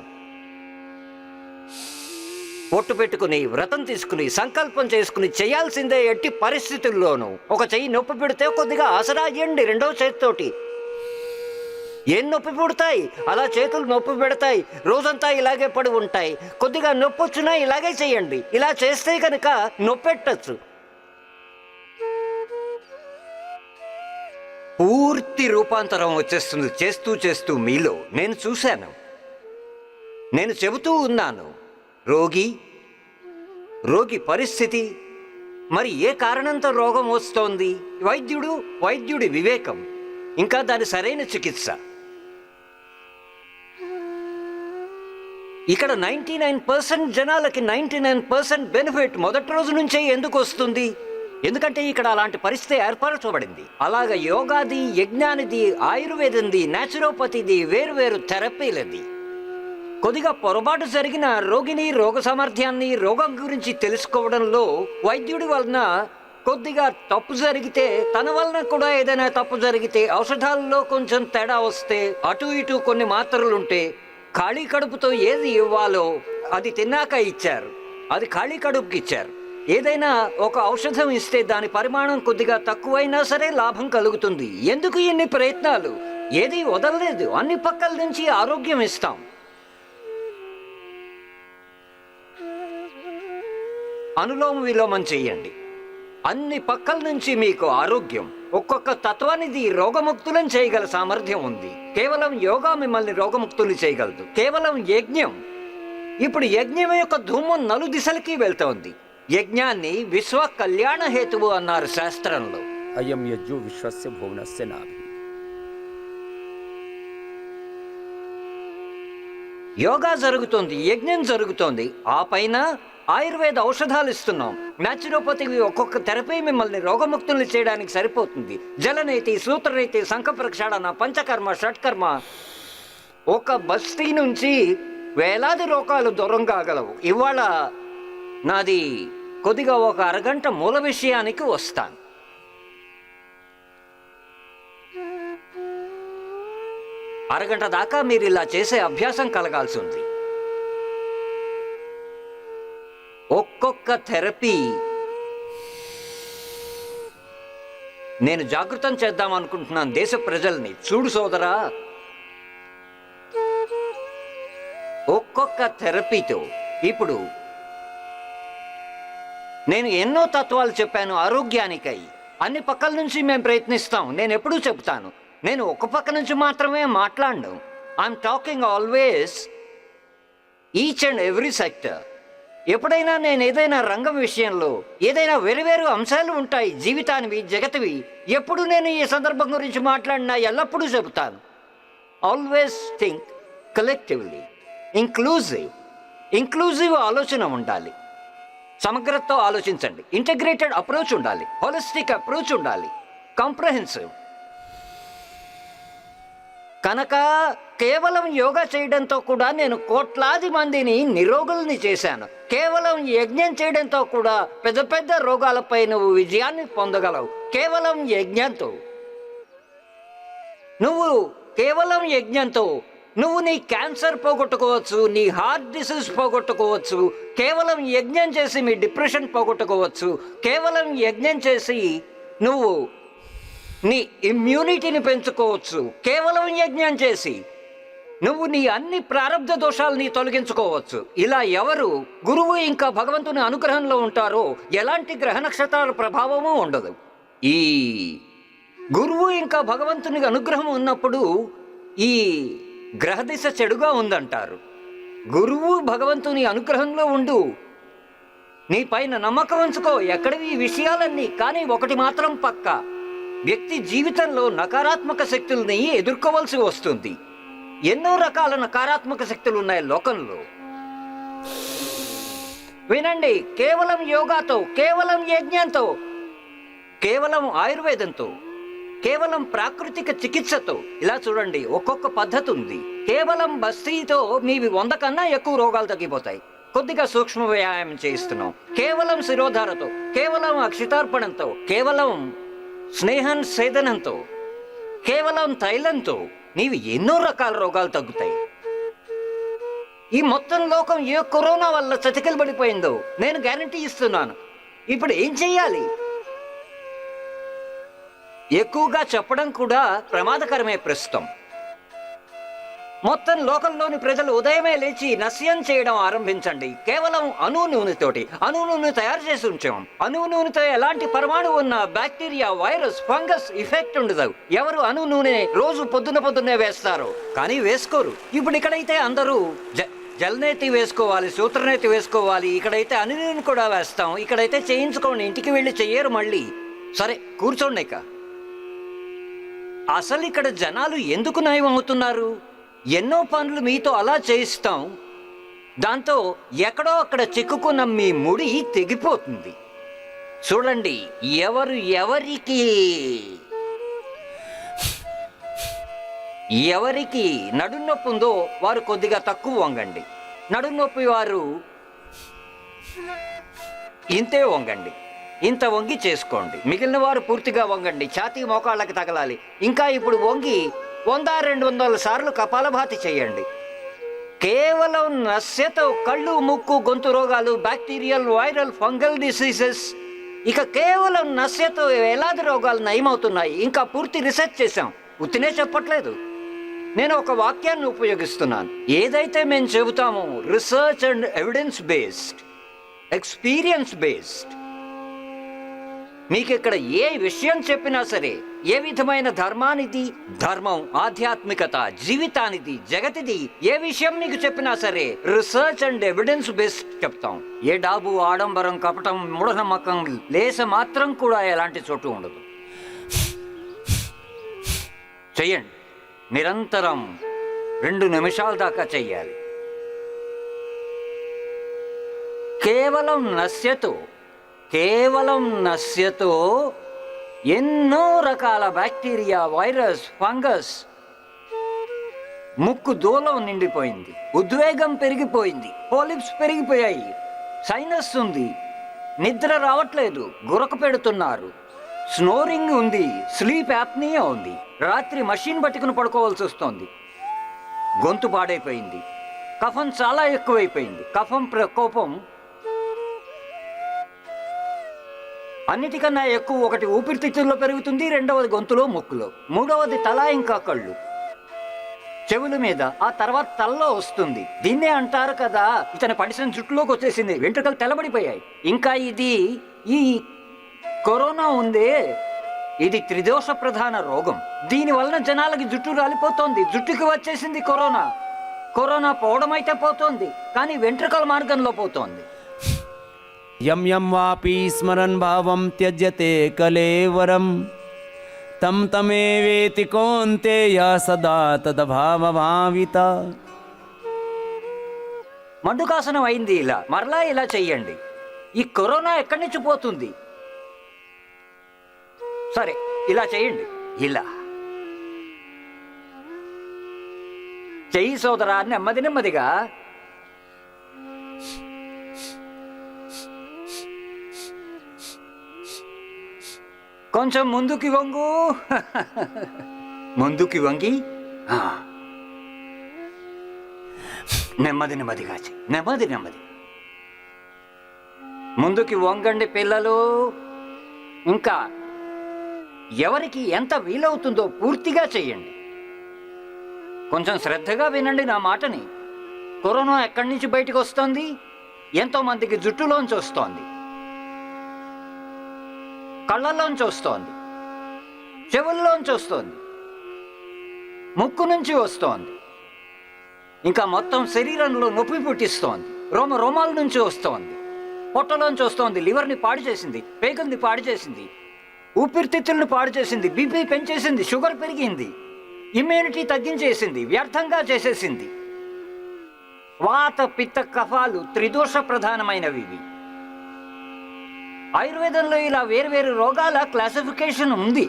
B: ఒట్టు పెట్టుకుని వ్రతం తీసుకుని సంకల్పం చేసుకుని చేయాల్సిందే. ఎట్టి పరిస్థితుల్లోనూ ఒక చెయ్యి నొప్పి పెడితే కొద్దిగా ఆసరా ఇవ్వండి రెండో చేతితోటి. ఏం నొప్పి పుడతాయి, అలా చేతులు నొప్పి పెడతాయి, రోజంతా ఇలాగే పడి ఉంటాయి. కొద్దిగా నొప్పి వచ్చినా ఇలాగే చేయండి. ఇలా చేస్తే కనుక నొప్పెట్టచ్చు. పూర్తి రూపాంతరం వచ్చేస్తుంది చేస్తూ చేస్తూ మీలో. నేను చూశాను, నేను చెబుతూ ఉన్నాను. రోగి పరిస్థితి, మరి ఏ కారణంతో రోగం వస్తోంది, వైద్యుడి వివేకం, ఇంకా దాని సరైన చికిత్స. ఇక్కడ 99% జనాలకి 99% బెనిఫిట్ మొదటి రోజు నుంచే ఎందుకు వస్తుంది? ఎందుకంటే ఇక్కడ అలాంటి పరిస్థితి ఏర్పరచబడింది. అలాగ యోగాది, యజ్ఞానిది, ఆయుర్వేదంది, న్యాచురోపతిది, వేరువేరు థెరపీలది. కొద్దిగా పొరపాటు జరిగిన రోగిని, రోగ సామర్థ్యాన్ని, రోగం గురించి తెలుసుకోవడంలో వైద్యుడి వలన కొద్దిగా తప్పు జరిగితే, తన వలన కూడా ఏదైనా తప్పు జరిగితే, ఔషధాలలో కొంచెం తేడా వస్తే, అటు ఇటు కొన్ని మాత్రలుంటే, ఖాళీ కడుపుతో ఏది ఇవ్వాలో అది తిన్నాక ఇచ్చారు, అది ఖాళీ కడుపుకి ఇచ్చారు. ఏదైనా ఒక ఔషధం ఇస్తే దాని పరిమాణం కొద్దిగా తక్కువైనా సరే లాభం కలుగుతుంది. ఎందుకు ఇన్ని ప్రయత్నాలు? ఏది వదలలేదు, అన్ని పక్కల నుంచి ఆరోగ్యం ఇస్తాం. అనులోమ విలోమం చెయ్యండి, అన్ని పక్కల నుంచి మీకు ఆరోగ్యం. ఒక్కొక్క తత్వానిది రోగముక్తులను చేయగల సామర్థ్యం ఉంది. కేవలం యోగా మిమ్మల్ని రోగముక్తులు చేయగలదు. కేవలం యజ్ఞం. ఇప్పుడు యజ్ఞం యొక్క ధూమం నలుదిశలకి వెళ్తోంది. యజ్ఞాన్ని విశ్వ కళ్యాణ హేతువు అన్నారు శాస్త్రంలో.
C: అయం యజ్ఞో విశ్వస్య భువనస్య నాభి.
B: యోగా జరుగుతోంది, యజ్ఞం జరుగుతోంది. ఆ పైన ఆయుర్వేద ఔషధాలు ఇస్తున్నాం. న్యాచురోపతికి ఒక్కొక్క థెరపీ మిమ్మల్ని రోగముక్తుల్ని చేయడానికి సరిపోతుంది. జలనీతి, సూత్రనీతి, శంఖ ప్రక్షాళన, పంచకర్మ, షట్కర్మ. ఒక బస్తీ నుంచి వేలాది రోగాలు దూరం కాగలవు. ఇవాళ నాది కొద్దిగా ఒక అరగంట మూల విషయానికి వస్తాను. అరగంట దాకా మీరు ఇలా చేసే అభ్యాసం కలగాల్సి ఉంది. ఒక్కొక్క థెరపీ నేను జాగృతం చేద్దాం అనుకుంటున్నాను దేశ ప్రజల్ని. చూడు సోదరా, ఒక్కొక్క థెరపీతో ఇప్పుడు నేను ఎన్నో తత్వాలు చెప్పాను ఆరోగ్యానికై. అన్ని పక్కల నుంచి మేము ప్రయత్నిస్తాం. నేను ఎప్పుడూ చెప్తాను, నేను ఒక పక్క నుంచి మాత్రమే మాట్లాడను. I'm talking always each and every sector. ఎప్పుడైనా నేను ఏదైనా రంగం విషయంలో ఏదైనా వేరువేరు అంశాలు ఉంటాయి, జీవితానివి, జగతివి. ఎప్పుడు నేను ఈ సందర్భం గురించి మాట్లాడినా ఎల్లప్పుడూ చెబుతాను, ఆల్వేస్ థింక్ కలెక్టివ్లీ. ఇంక్లూజివ్ ఆలోచన ఉండాలి. సమగ్రతతో ఆలోచించండి. ఇంటిగ్రేటెడ్ అప్రోచ్ ఉండాలి. హోలిస్టిక్ అప్రోచ్ ఉండాలి. కాంప్రహెన్సివ్. కనుక కేవలం యోగా చేయడంతో కూడా నేను కోట్లాది మందిని నిరోగుల్ని చేశాను. కేవలం యజ్ఞం చేయడంతో కూడా పెద్ద పెద్ద రోగాలపై నువ్వు విజయాన్ని పొందగలవు. కేవలం యజ్ఞంతో నువ్వు నీ క్యాన్సర్ పోగొట్టుకోవచ్చు, నీ హార్ట్ డిసీజ్ పోగొట్టుకోవచ్చు. కేవలం యజ్ఞం చేసి మీ డిప్రెషన్ పోగొట్టుకోవచ్చు. కేవలం యజ్ఞం చేసి నువ్వు నీ ఇమ్యూనిటీని పెంచుకోవచ్చు. కేవలం యజ్ఞం చేసి నువ్వు నీ అన్ని ప్రారబ్ధ దోషాలని తొలగించుకోవచ్చు. ఇలా ఎవరు గురువు ఇంకా భగవంతుని అనుగ్రహంలో ఉంటారో ఎలాంటి గ్రహ నక్షత్రాల ప్రభావము ఉండదు. ఈ గురువు ఇంకా భగవంతుని అనుగ్రహం ఉన్నప్పుడు ఈ గ్రహ దిశ చెడుగా ఉందంటారు. గురువు భగవంతుని అనుగ్రహంలో ఉండు, నీ పైన నమ్మకం ఉంచుకో. ఎక్కడివి ఈ విషయాలన్నీ. కానీ ఒకటి మాత్రం పక్కా, వ్యక్తి జీవితంలో నకారాత్మక శక్తుల్ని ఎదుర్కోవాల్సి వస్తుంది. ఎన్నో రకాల నకారాత్మక శక్తులు ఉన్నాయి లోకంలో. వినండి, కేవలం యోగాతో, కేవలం యజ్ఞంతో, కేవలం ఆయుర్వేదంతో, కేవలం ప్రాకృతిక చికిత్సతో, ఇలా చూడండి ఒక్కొక్క పద్ధతి ఉంది. కేవలం బస్తీతో మీవి 100 కన్నా ఎక్కువ రోగాలు తగ్గిపోతాయి. కొద్దిగా సూక్ష్మ వ్యాయామం చేయిస్తున్నాం. కేవలం శిరోధారతో, కేవలం అక్షితార్పణంతో, కేవలం స్నేహం సేదనంతో, కేవలం తైలంతో నీవు ఎన్నో రకాల రోగాలు తగ్గుతాయి. ఈ మొత్తం లోకం ఏ కరోనా వల్ల చతికిలబడిపోయిందో నేను గ్యారంటీ ఇస్తున్నాను. ఇప్పుడు ఏం చెయ్యాలి? ఎక్కువగా చెప్పడం కూడా ప్రమాదకరమే ప్రస్తుతం. మొత్తం లోకంలోని ప్రజలు ఉదయమే లేచి నస్యం చేయడం ఆరంభించండి. కేవలం అణువు నూనెతోటి. అణువు నూనె తయారు చేసి ఉంచాం. అణువు నూనెతో ఎలాంటి పరమాణు ఉన్న బ్యాక్టీరియా, వైరస్, ఫంగస్ ఎఫెక్ట్ ఉండదు. ఎవరు అణువు నూనె రోజు పొద్దున్నే వేస్తారు, కానీ వేసుకోరు. ఇప్పుడు ఇక్కడైతే అందరూ జలనేతి వేసుకోవాలి, సూత్రనేతి వేసుకోవాలి. ఇక్కడైతే అణువు నూనె కూడా వేస్తాం. ఇక్కడైతే చేయించుకోండి, ఇంటికి వెళ్ళి చెయ్యరు మళ్ళీ. సరే కూర్చోండి. ఇక అసలు ఇక్కడ జనాలు ఎందుకు నయం అవుతున్నారు? ఎన్నో పనులు మీతో అలా చేయిస్తాం, దాంతో ఎక్కడో అక్కడ చిక్కుకున్న మీ ముడి తెగిపోతుంది. చూడండి, ఎవరికి నడునొప్పి ఉందో వారు కొద్దిగా తక్కువ వంగండి. నడునొప్పి వారు ఇంతే వంగండి. ఇంత వంగి చేసుకోండి. మిగిలిన వారు పూర్తిగా వంగండి. ఛాతీ మోకాళ్ళకి తగలాలి. ఇంకా ఇప్పుడు వంగి 100-200 సార్లు కపాలభాతి చేయండి. కేవలం నస్యతో కళ్ళు, ముక్కు, గొంతు రోగాలు, బ్యాక్టీరియల్, వైరల్, ఫంగల్ డిసీజెస్, ఇక కేవలం నస్యతో ఎలాంటి రోగాలు నయమవుతున్నాయి. ఇంకా పూర్తి రీసెర్చ్ చేశాం, ఉత్తినే చెప్పట్లేదు. నేను ఒక వాక్యాన్ని ఉపయోగిస్తున్నాను. ఏదైతే మేము చెబుతామో research and evidence based, experience based. మీకు ఇక్కడ ఏ విషయం చెప్పినా సరే, ఏ విధమైన ధర్మం, ఆధ్యాత్మికత, జీవితానిది, జగతిది ఏ విషయం మీకు చెప్పినా సరే రీసెర్చ్ అండ్ ఎవిడెన్స్ బేస్డ్ చెప్తాం. ఏ డాబు, ఆడంబరం, కపటం, మూఢనమ్మకం లేస మాత్రం కూడా ఎలాంటి చోటు ఉండదు. చెయ్యండి, నిరంతరం 2 నిమిషాల దాకా చెయ్యాలి. కేవలం నస్యతో ఎన్నో రకాల బ్యాక్టీరియా, వైరస్, ఫంగస్, ముక్కు దూలం నిండిపోయింది, ఉద్వేగం పెరిగిపోయింది, పోలిప్స్ పెరిగిపోయాయి, సైనస్ ఉంది, నిద్ర రావట్లేదు, గురక పెడుతున్నారు, స్నోరింగ్ ఉంది, స్లీప్ యాప్నియా ఉంది, రాత్రి మషిన్ పట్టుకుని పడుకోవాల్సి వస్తుంది, గొంతు పాడైపోయింది, కఫం చాలా ఎక్కువైపోయింది. కఫం ప్రకోపం అన్నిటికన్నా ఎక్కువ. ఒకటి ఊపిరితిత్తుల్లో పెరుగుతుంది, రెండవది గొంతులో, ముక్కులో, మూడవది తల, ఇంకా కళ్ళు, చెవుల మీద, ఆ తర్వాత తలలో వస్తుంది. దీన్నే అంటారు కదా, ఇతని పడిసిన జుట్టులోకి వచ్చేసింది, వెంట్రుకలు తెల్లబడిపోయాయి. ఇంకా ఈ కరోనా ఉందే, ఇది త్రిదోష ప్రధాన రోగం. దీని వలన జనాలకి జుట్టు రాలిపోతోంది. జుట్టుకి వచ్చేసింది కరోనా పోవడం అయితే పోతోంది, కానీ వెంట్రుకల మార్గంలో పోతోంది.
C: यम यम वापि स्मरन् भावं त्यज्यते कलेवरं तं तमेवेति कौन्तेय सदा तदभावभाविता.
B: మండుకాసనం అయింది. మరలా ఇలా చెయ్యండి. ఈ కరోనా ఎక్కడి నుంచి పోతుంది? సరే ఇలా చేయండి. ఇలా చెయ్యి సోదరా, నెమ్మదిగా. కొంచెం ముందుకి వంగు. ముందుకి వంగి నెమ్మదిగా నెమ్మది ముందుకి వంగండి పిల్లలు. ఇంకా ఎవరికి ఎంత వీలవుతుందో పూర్తిగా చెయ్యండి. కొంచెం శ్రద్ధగా వినండి నా మాటని. కరోనా ఎక్కడి నుంచి బయటకు వస్తోంది? ఎంతో మందికి జుట్టులోంచి వస్తోంది, కళ్ళల్లోంచి వస్తోంది, చెవుల్లోంచి వస్తోంది, ముక్కు నుంచి వస్తోంది, ఇంకా మొత్తం శరీరంలో నొప్పి పుట్టిస్తోంది, రోమాల నుంచి వస్తోంది, పొట్టలోంచి వస్తోంది, లివర్ని పాడు చేసింది, పేగుల్ని పాడు చేసింది, ఊపిరితిత్తుల్ని పాడు చేసింది, బీపీ పెంచేసింది, షుగర్ పెరిగింది, ఇమ్యూనిటీ తగ్గించేసింది, వ్యర్థంగా చేసేసింది. వాత, పిత్త, కఫాలు త్రిదోష ప్రధానమైనవి. ఆయుర్వేదంలో ఇలా వేరు రోగాల క్లాసిఫికేషన్ ఉంది.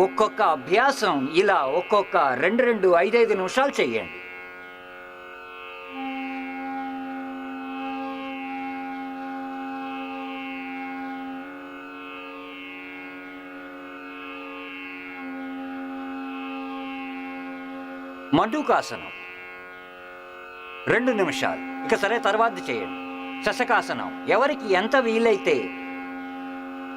B: ఒక్కొక్క అభ్యాసం ఇలా ఒక్కొక్క 2-5 నిమిషాలు చెయ్యండి. మండూకాసనం 2 నిమిషాలు. ఇక సరే తర్వాత చేయండి. శశకాసనం ఎవరికి ఎంత వీలైతే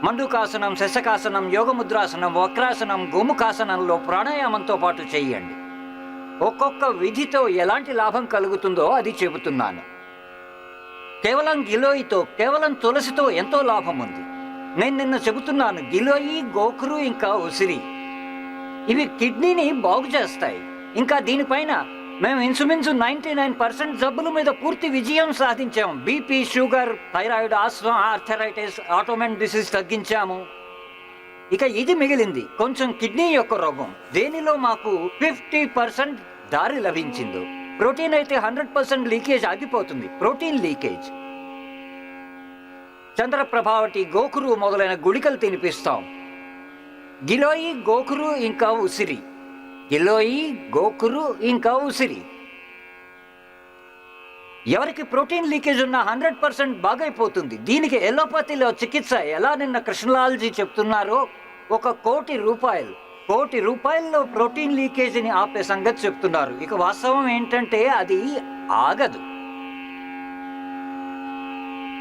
B: మండూకాసనం, శశకాసనం, యోగముద్రాసనం, వక్రాసనం, గోముఖాసనంలో ప్రాణాయామంతో పాటు చేయండి. ఒక్కొక్క విధితో ఎలాంటి లాభం కలుగుతుందో అది చెబుతున్నాను. కేవలం గిలోయితో, కేవలం తులసితో ఎంతో లాభం ఉంది. నేను నిన్న చెబుతున్నాను, గిలోయి, గోకురు ఇంకా ఉసిరి ఇవి కిడ్నీని బాగు చేస్తాయి. ఇంకా దీనిపైన మేము ఇంచుమించు 99% జబ్బుల మీద పూర్తి విజయం సాధించాము. BP, sugar, thyroid, asthma, arthritis, autoimmune disease తగ్గించాము. ఇక ఇది మిగిలింది కొంచెం కిడ్నీ యొక్క రోగం. దేనిలో మాకు 50% దారి లభించిందో. ప్రోటీన్ అయితే 100% లీకేజ్ ఆగిపోతుంది. Protein leakage. చంద్రప్రభావటి, గోకురు మొదలైన గుళికలు తినిపిస్తాం. గిలోయి, గోకురు ఇంకా ఉసిరి. గిలోయి, గోకురు ఇంకా ఉసిరి. ఎవరికి ప్రోటీన్ లీకేజ్ ఉన్న 100% బాగైపోతుంది. దీనికి ఎలోపతిలో చికిత్స ఎలా నిన్న కృష్ణలాల్జీ చెప్తున్నారో, 1 కోటి రూపాయల్లో ప్రోటీన్ లీకేజీని ఆపే సంగతి చెప్తున్నారు. ఇక వాస్తవం ఏంటంటే అది ఆగదు.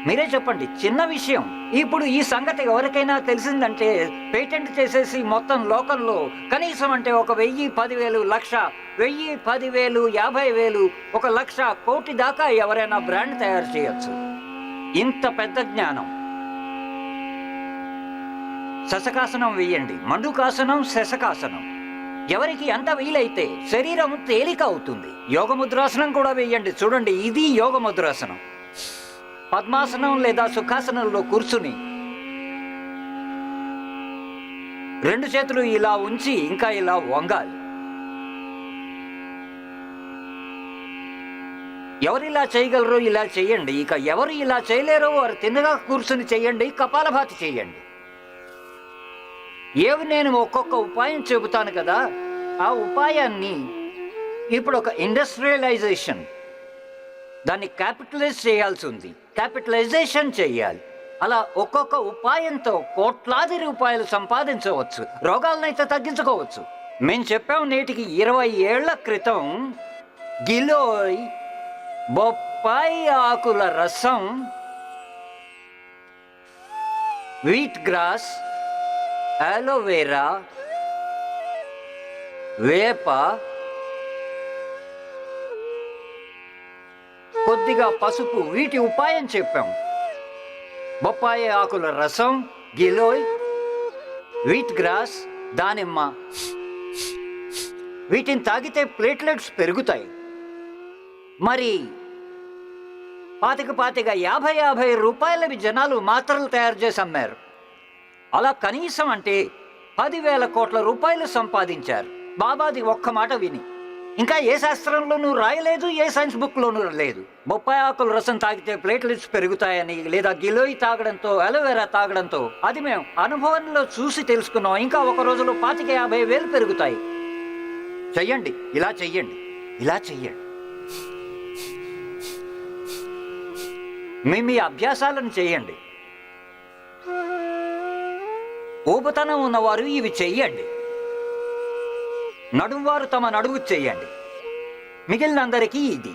B: మీరే చెప్పండి, చిన్న విషయం. ఇప్పుడు ఈ సంగతి ఎవరికైనా తెలిసిందంటే పేటెంట్ చేసేసి మొత్తం లోకల్లో కనీసం అంటే 1000, 10,000, 1,00,000, 1000, 10,000, 50,000, 1,00,000, కోటి దాకా ఎవరైనా బ్రాండ్ తయారు చేయొచ్చు. ఇంత పెద్ద జ్ఞానం. శశకాసనం వేయండి. మండూకాసనం, శశకాసనం ఎవరికి ఎంత వీలైతే శరీరం తేలిక అవుతుంది. యోగముద్రాసనం కూడా వేయండి. చూడండి, ఇది యోగముద్రాసనం. పద్మాసనం లేదా సుఖాసనంలో కూర్చుని 2 చేతులు ఇలా ఉంచి ఇంకా ఇలా వంగాలి. ఎవరు ఇలా చేయగలరో ఇలా చేయండి. ఇక ఎవరు ఇలా చేయలేరో వారు తిన్నగా కూర్చుని చేయండి. కపాలభాతి చేయండి. నేను ఒక్కొక్క ఉపాయం చెబుతాను కదా, ఆ ఉపాయాన్ని ఇప్పుడు ఒక ఇండస్ట్రియలైజేషన్, దాన్ని క్యాపిటలైజ్ చేయాల్సి ఉంది. క్యాపిటలైజేషన్ చేయాలి. అలా ఒక్కొక్క ఉపాయంతో కోట్లాది రూపాయలు సంపాదించవచ్చు. రోగాలనైతే తగ్గించుకోవచ్చు. మేము చెప్పాం, నేటికి 20 ఏళ్ల క్రితం గిలోయ్, బొప్పాయి ఆకుల రసం, వీట్ గ్రాస్, అలోవెరా, వేప, కొద్దిగా పసుపు, వీటి ఉపాయం చెప్పాం. బొప్పాయి ఆకుల రసం, గిలోయ్, వీట్ గ్రాస్, దానిమ్మ, వీటిని తాగితే ప్లేట్లెట్స్ పెరుగుతాయి. మరి 50 రూపాయలవి జనాలు మాత్రలు తయారు చేసి అమ్మారు. అలా కనీసం అంటే 10,000 కోట్ల రూపాయలు సంపాదించారు. బాబాది ఒక్క మాట విని. ఇంకా ఏ శాస్త్రంలోనూ రాయలేదు, ఏ సైన్స్ బుక్లోనూ లేదు. బొప్పాయి ఆకుల రసం తాగితే ప్లేట్లెట్స్ పెరుగుతాయని, లేదా గిలోయి తాగడంతో, అలోవెరా తాగడంతో. అది మేము అనుభవంలో చూసి తెలుసుకున్నాం. ఇంకా 1 రోజులో 50,000 పెరుగుతాయి. చెయ్యండి, ఇలా చెయ్యండి, ఇలా చెయ్యండి. మీ అభ్యాసాలను చేయండి. ఊబతనం ఉన్నవారు ఇవి చెయ్యండి. నడుంవారు తమ నడువు చెయ్యండి. మిగిలినందరికీ ఇది.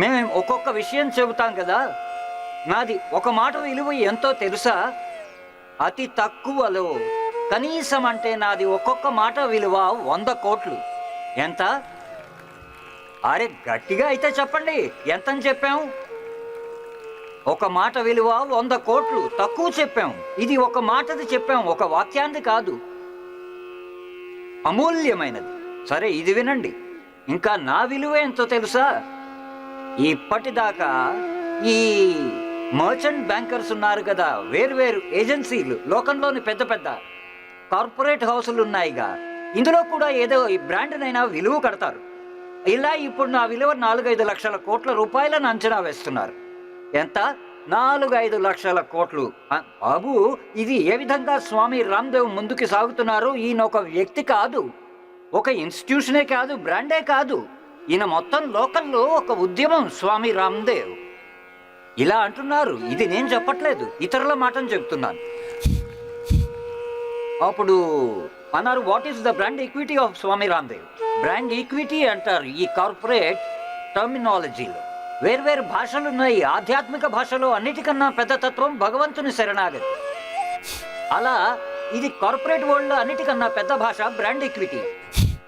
B: మేము ఒక్కొక్క విషయం చెబుతాం కదా. నాది ఒక మాట విలువ ఎంతో తెలుసా? అతి తక్కువలో కనీసం అంటే నాది ఒక్కొక్క మాట విలువ 100 కోట్లు. ఎంత? అరే గట్టిగా అయితే చెప్పండి, ఎంతని చెప్పాం? ఒక మాట విలువ 100 కోట్లు. తక్కువ చెప్పాం. ఇది ఒక మాటది చెప్పాం, ఒక వాక్యాన్ని కాదు. అమూల్యమైనది. సరే, ఇది వినండి. ఇంకా నా విలువ ఎంతో తెలుసా? ఇప్పటిదాకా ఈ మర్చెంట్ బ్యాంకర్స్ ఉన్నారు కదా, వేర్వేరు ఏజెన్సీలు, లోకంలోని పెద్ద పెద్ద కార్పొరేట్ హౌసులు ఉన్నాయిగా, ఇందులో కూడా ఏదో ఈ బ్రాండ్నైనా విలువ కడతారు. ఇలా ఇప్పుడు నా విలువ 4-5 లక్షల కోట్ల రూపాయలను అంచనా వేస్తున్నారు. ఎంత? 4-5 లక్షల కోట్లు. బాబు, ఇది ఏ విధంగా స్వామి రామ్దేవ్ ముందుకు సాగుతున్నారు? ఈయన ఒక వ్యక్తి కాదు, ఒక ఇన్స్టిట్యూషనే కాదు, బ్రాండే కాదు. ఈయన మొత్తం లోకల్లో ఒక ఉద్యమం. స్వామి రామ్దేవ్ ఇలా అంటున్నారు. ఇది నేను చెప్పట్లేదు, ఇతరుల మాటను చెప్తున్నాను. అప్పుడు అన్నారు, what is the brand equity of Swami Ramdev? Brand equity అంటారు ఈ కార్పొరేట్ టర్మినాలజీలో. వేర్వేరు భాషలు ఉన్నాయి. ఆధ్యాత్మిక భాషలో అన్నిటికన్నా పెద్ద తత్వం భగవంతుని శరణాగతి. అలా ఇది కార్పొరేట్ వరల్డ్లో అన్నిటికన్నా పెద్ద భాష బ్రాండ్ ఈక్విటీ.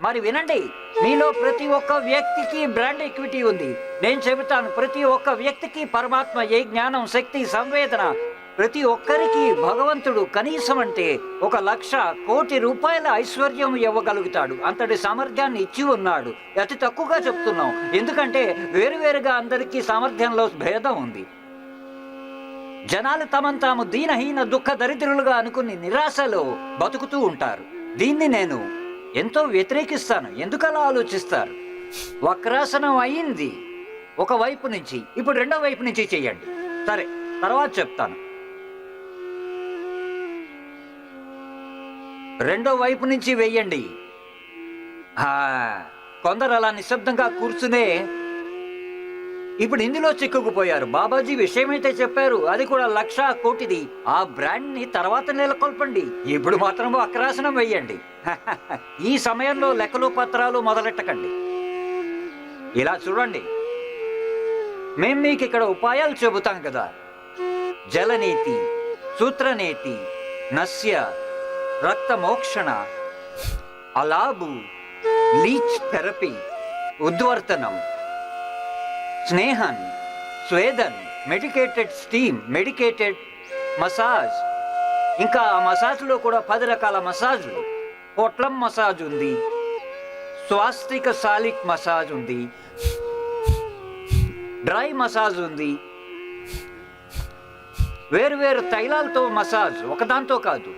B: మరి వినండి, మీలో ప్రతి ఒక్క వ్యక్తికి బ్రాండ్ ఈక్విటీ ఉంది. నేను చెబుతాను, ప్రతి ఒక్క వ్యక్తికి పరమాత్మ ఏ జ్ఞానం, శక్తి, సంవేదన, ప్రతి ఒక్కరికి భగవంతుడు కనీసం అంటే 1,00,00,000 రూపాయల ఐశ్వర్యం ఇవ్వగలుగుతాడు. అంతటి సామర్థ్యాన్ని ఇచ్చి ఉన్నాడు. అతి తక్కువగా చెప్తున్నాం, ఎందుకంటే వేరువేరుగా అందరికీ సామర్థ్యంలో భేదం ఉంది. జనాలు తమను తాము దీనహీన దుఃఖ దరిద్రులుగా అనుకుని నిరాశలో బతుకుతూ ఉంటారు. దీన్ని నేను ఎంతో వ్యతిరేకిస్తాను. ఎందుకలా ఆలోచిస్తారు? వక్రాసనం అయింది ఒక వైపు నుంచి, ఇప్పుడు రెండో వైపు నుంచి చెయ్యండి. సరే, తర్వాత చెప్తాను. రెండో వైపు నుంచి వెయ్యండి. కొందరు అలా నిశ్శబ్దంగా కూర్చునే ఇప్పుడు ఇందులో చిక్కుకుపోయారు. బాబాజీ విషయమైతే చెప్పారు, అది కూడా 1,00,00,000 ఆ బ్రాండ్ ని తర్వాత నెలకొల్పండి. ఇప్పుడు మాత్రం వక్రాసనం వెయ్యండి. ఈ సమయంలో లెక్కలు పత్రాలు మొదలెట్టకండి. ఇలా చూడండి, మేము మీకు ఇక్కడ ఉపాయాలు చెబుతాం కదా. జలనీతి, సూత్రనీతి, నస్య, రక్త మోక్షణ, అలాబు, లీచ్ థెరపీ, ఉద్వర్తనం, స్నేహన్, స్వేదన్, మెడికేటెడ్ స్టీమ్, మెడికేటెడ్ మసాజ్. ఇంకా ఆ మసాజ్లో కూడా 10 రకాల మసాజ్లు. పొట్లం మసాజ్ ఉంది, స్వాస్తిక సాలిక్ మసాజ్ ఉంది, డ్రై మసాజ్ ఉంది, వేరువేరు తైలాలతో మసాజ్, ఒకదాంతో కాదు.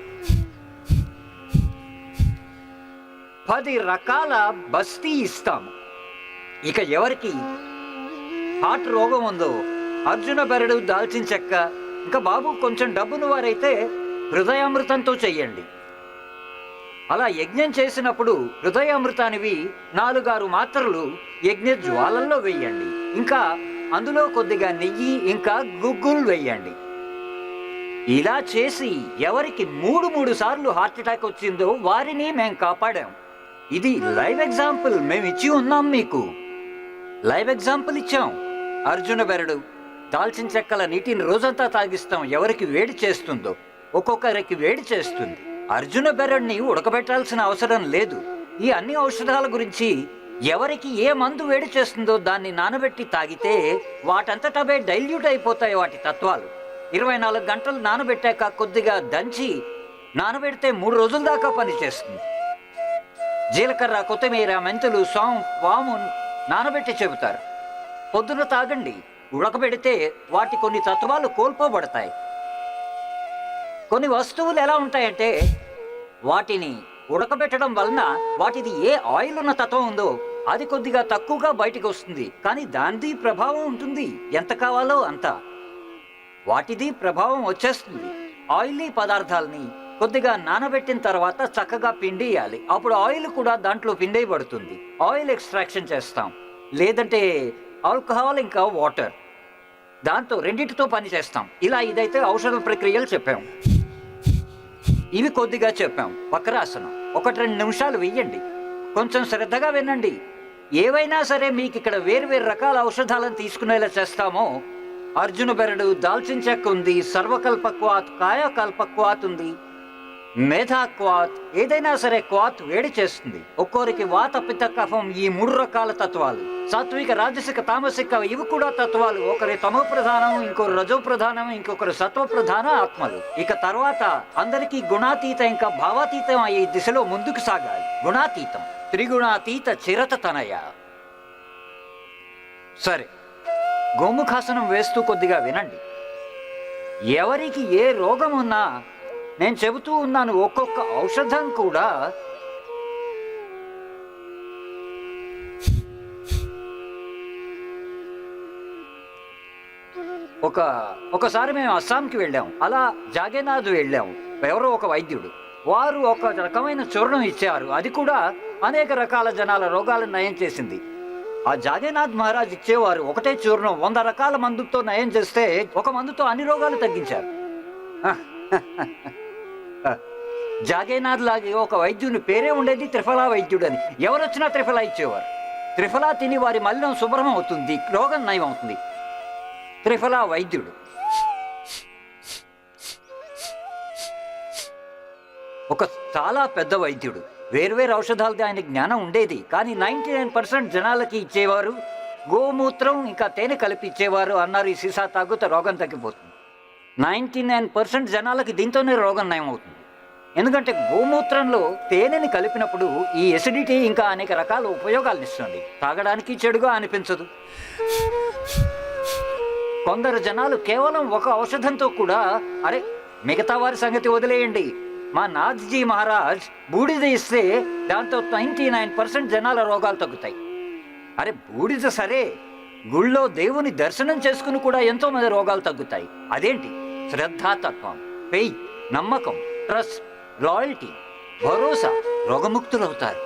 B: 10 రకాల బస్తీ ఇస్తాము. ఇక ఎవరికి హార్ట్ రోగం ఉందో అర్జున బెరడు, దాల్చిన చెక్క, ఇంకా బాబు కొంచెం డబ్బును వారైతే హృదయామృతంతో చెయ్యండి. అలా యజ్ఞం చేసినప్పుడు హృదయామృతానివి 4-6 మాత్రలు యజ్ఞ జ్వాలల్లో వెయ్యండి. ఇంకా అందులో కొద్దిగా నెయ్యి, ఇంకా గుగ్గులు వెయ్యండి. ఇలా చేసి ఎవరికి 3 సార్లు హార్ట్ అటాక్ వచ్చిందో వారిని మేము కాపాడాం. ఇది లైవ్ ఎగ్జాంపుల్ మేము ఇచ్చి ఉన్నాం. మీకు లైవ్ ఎగ్జాంపుల్ ఇచ్చాం. అర్జున బెరడు, దాల్చిన చెక్కల నీటిని రోజంతా తాగిస్తాం. ఎవరికి వేడి చేస్తుందో ఒక్కొక్కరికి వేడి చేస్తుంది. అర్జున బెరడుని ఉడకబెట్టాల్సిన అవసరం లేదు. ఈ అన్ని ఔషధాల గురించి ఎవరికి ఏ మందు వేడి చేస్తుందో దాన్ని నానబెట్టి తాగితే వాటంతటవే డైల్యూట్ అయిపోతాయి వాటి తత్వాలు. 24 గంటలు నానబెట్టాక కొద్దిగా దంచి నానబెడితే 3 రోజుల దాకా పనిచేస్తుంది. జీలకర్ర, కొత్తిమీర, మెంతులు, వాము నానబెట్టి చెబుతారు. పొద్దున తాగండి. ఉడకబెడితే వాటి కొన్ని తత్వాలు కోల్పోబడతాయి. కొన్ని వస్తువులు ఎలా ఉంటాయంటే వాటిని ఉడకబెట్టడం వలన వాటిది ఏ ఆయిల్ ఉన్న తత్వం ఉందో అది కొద్దిగా తక్కువగా బయటకు వస్తుంది. కానీ దానిది ప్రభావం ఉంటుంది. ఎంత కావాలో అంత వాటిది ప్రభావం వచ్చేస్తుంది. ఆయిలీ పదార్థాలని కొద్దిగా నానబెట్టిన తర్వాత చక్కగా పిండేయాలి. అప్పుడు ఆయిల్ కూడా దాంట్లో పిండేయబడుతుంది. ఆయిల్ ఎక్స్ట్రాక్షన్ చేస్తాం. లేదంటే ఆల్కహాల్ ఇంకా వాటర్, దాంతో రెండింటితో పని చేస్తాం. ఇలా ఇదైతే ఔషధ ప్రక్రియలు చెప్పాం. ఇవి కొద్దిగా చెప్పాం. వక్రాసనం 1-2 నిమిషాలు వెయ్యండి. కొంచెం శ్రద్ధగా వినండి. ఏవైనా సరే మీకు ఇక్కడ వేరు రకాల ఔషధాలను తీసుకునేలా చేస్తామో, అర్జున బెరడు, దాల్చిన చెక్క ఉంది, సర్వకల్పక్వాత్, కాయకల్పక్వాత్ ఉంది, మేధాక్వాత్. ఏదైనా సరే క్వాత్ వేడి చేస్తుంది. ఒక్కోరికి వాత, పిత్త, కఫం, ఈ 3 రకాల తత్వాలు. సాత్విక, రాజసిక, తామసిక ఇవి కూడా తత్వాలు. ఒకరి తమో ప్రధానం, ఇంకొకరు రజో ప్రధానం, ఇంకొకరు సత్వ ప్రధాన ఆత్మలు. ఇక తర్వాత అందరికీ గుణాతీత ఇంకా భావాతీతం అయ్యే దిశలో ముందుకు సాగాలి. గుణాతీతం, త్రిగుణాతీత, చిరత తనయ. సరే, గోముఖాసనం వేస్తూ కొద్దిగా వినండి. ఎవరికి ఏ రోగం ఉన్నా నేను చెబుతూ ఉన్నాను. ఒక్కొక్క ఔషధం కూడా ఒకసారి మేము అస్సాంకి వెళ్ళాం. అలా జాగేనాథ్ వెళ్ళాం. ఎవరో ఒక వైద్యుడు, వారు ఒక రకమైన చూర్ణం ఇచ్చారు. అది కూడా అనేక రకాల జనాల రోగాలను నయం చేసింది. ఆ జాగేనాథ్ మహారాజ్ ఇచ్చేవారు ఒకటే చూర్ణం 100 రకాల మందుతో నయం చేస్తే ఒక మందుతో అన్ని రోగాలు తగ్గించారు. జాగేనాథ్ లాగే ఒక వైద్యుని పేరే ఉండేది త్రిఫలా వైద్యుడు అని. ఎవరు వచ్చినా త్రిఫలా ఇచ్చేవారు. త్రిఫలా తిని వారి మలినం శుభ్రం అవుతుంది, రోగం నయం అవుతుంది. త్రిఫలా వైద్యుడు. ఒక చాలా పెద్ద వైద్యుడు. వేర్వేరు ఔషధాలది ఆయన జ్ఞానం ఉండేది. కానీ 99% జనాలకి ఇచ్చేవారు గోమూత్రం ఇంకా తేనె కలిపి ఇచ్చేవారు. అన్నారు ఈ సీసా తాగుతే రోగం తగ్గిపోతుంది. 99% జనాలకి దీంతోనే రోగం నయం అవుతుంది. ఎందుకంటే గోమూత్రంలో తేనెని కలిపినప్పుడు ఈ ఎసిడిటీ ఇంకా అనేక రకాల ఉపయోగాలను ఇస్తుంది. తాగడానికి చెడుగా అనిపించదు. కొందరు జనాలు కేవలం ఒక ఔషధంతో కూడా అరే మిగతా వారి సంగతి వదిలేయండి, మా నాథ్జీ మహారాజ్ బూడిద ఇస్తే దాంతో 99% జనాల రోగాలు తగ్గుతాయి. అరే బూడిద సరే, గుళ్ళో దేవుని దర్శనం చేసుకుని కూడా ఎంతో మంది రోగాలు తగ్గుతాయి. అదేంటి? శ్రద్ధాతత్వం, ఫెయిత్, నమ్మకం, ట్రస్ట్, లాయల్టీ, భరోసా, రోగముక్తులవుతారు.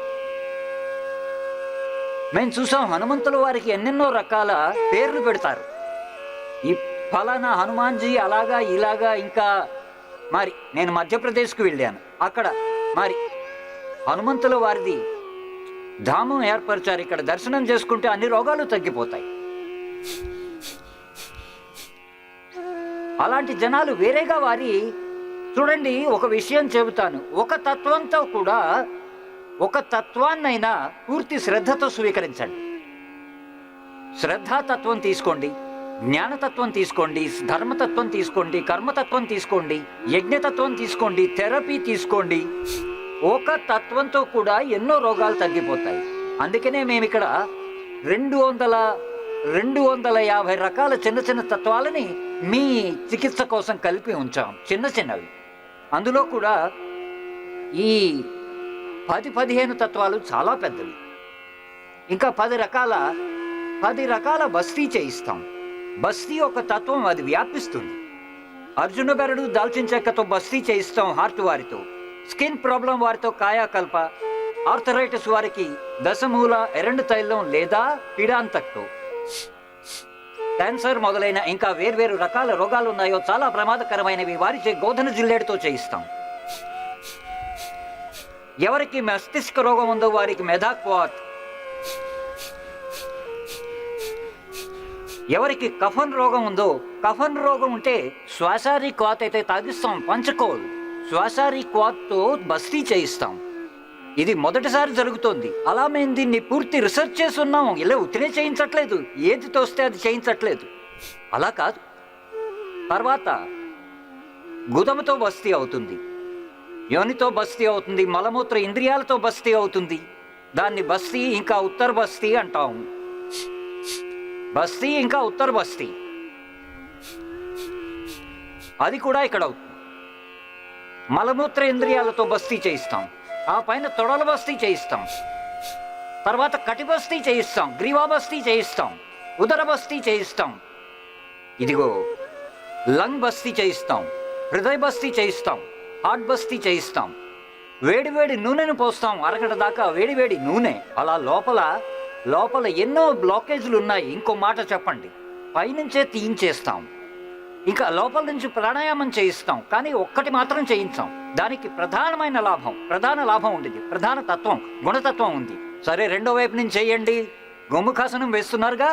B: మేము చూసాం హనుమంతుల వారికి ఎన్నెన్నో రకాల పేర్లు పెడతారు. ఈ ఫలానా హనుమాన్జీ అలాగా ఇలాగా. ఇంకా మరి నేను మధ్యప్రదేశ్కు వెళ్ళాను. అక్కడ మరి హనుమంతుల వారిది ధామం ఏర్పరిచారు. ఇక్కడ దర్శనం చేసుకుంటే అన్ని రోగాలు తగ్గిపోతాయి. అలాంటి జనాలు వేరేగా వారి చూడండి. ఒక విషయం చెబుతాను. ఒక తత్వంతో కూడా ఒక తత్వాన్నైనా పూర్తి శ్రద్ధతో స్వీకరించండి. శ్రద్ధాతత్వం తీసుకోండి, జ్ఞానతత్వం తీసుకోండి, ధర్మతత్వం తీసుకోండి, కర్మతత్వం తీసుకోండి, యజ్ఞతత్వం తీసుకోండి, థెరపీ తీసుకోండి. ఒక తత్వంతో కూడా ఎన్నో రోగాలు తగ్గిపోతాయి. అందుకనే మేము ఇక్కడ 250 రకాల చిన్న చిన్న తత్వాలని మీ చికిత్స కోసం కలిపి ఉంచాం. చిన్న చిన్నవి. అందులో కూడా ఈ 10-15 తత్వాలు చాలా పెద్దవి. ఇంకా 10 రకాల బస్తీ చేయిస్తాం. బస్తీ ఒక తత్వం, అది వ్యాపిస్తుంది. అర్జున బెరడు దాల్చిన చెక్కతో బస్తీ చేయిస్తాం. హార్ట్ వారితో, స్కిన్ ప్రాబ్లం వారితో కాయాకల్ప, ఆర్థరైటిస్ వారికి దశమూల ఎరండు తైలం లేదా పిడాంతక్తో, క్యాన్సర్ మొదలైన ఇంకా వేర్వేరు రకాల రోగాలు ఉన్నాయో చాలా ప్రమాదకరమైనవి వారిచే గోధన జిల్లేడుతో చేయిస్తాం. ఎవరికి మస్తిష్క రోగం ఉందో వారికి మెదాక్వాత్, ఎవరికి కఫన్ రోగం ఉందో, కఫన్ రోగం ఉంటే శ్వాసారీ క్వాత్ అయితే తాగిస్తాం. పంచకోల్ శ్వాసారీ క్వాత్తో బస్తీ చేయిస్తాం. ఇది మొదటిసారి జరుగుతోంది. అలా మేము దీన్ని పూర్తి రీసెర్చ్ చేసి ఉన్నాము. ఇలా ఉత్తినే చేయించట్లేదు, ఏది తోస్తే అది చేయించట్లేదు. అలా కాదు. తర్వాత గుదముతో బస్తీ అవుతుంది, యోనితో బస్తీ అవుతుంది, మలమూత్ర ఇంద్రియాలతో బస్తీ అవుతుంది. దాన్ని బస్తీ ఇంకా ఉత్తర్ బస్తీ అంటాం. బస్తీ ఇంకా ఉత్తర్ బస్తీ అది కూడా ఇక్కడ అవుతుంది. మలమూత్ర ఇంద్రియాలతో బస్తీ చేయిస్తాం. ఆ పైన తొడల బస్తీ చేయిస్తాం. తర్వాత కటి బస్తీ చేయిస్తాం, గ్రీవా బస్తీ చేయిస్తాం, ఉదర బస్తీ చేయిస్తాం. ఇదిగో లంగ్ బస్తీ చేయిస్తాం, హృదయ బస్తీ చేయిస్తాం, హార్ట్ బస్తీ చేయిస్తాం. వేడివేడి నూనెను పోస్తాం, అరగంట దాకా వేడివేడి నూనె. అలా లోపల ఎన్నో బ్లాకేజీలు ఉన్నాయి. ఇంకో మాట చెప్పండి, పైనుంచే తీయించేస్తాం. ఇంకా లోపల నుంచి ప్రాణాయామం చేయిస్తాం. కానీ ఒక్కటి మాత్రం చేయించాం. దానికి ప్రధాన లాభం ఉండేది. ప్రధాన తత్వం, గుణతత్వం ఉంది. సరే, రెండో వైపు నుంచి చేయండి. గోముఖాసనం వేస్తున్నారుగా,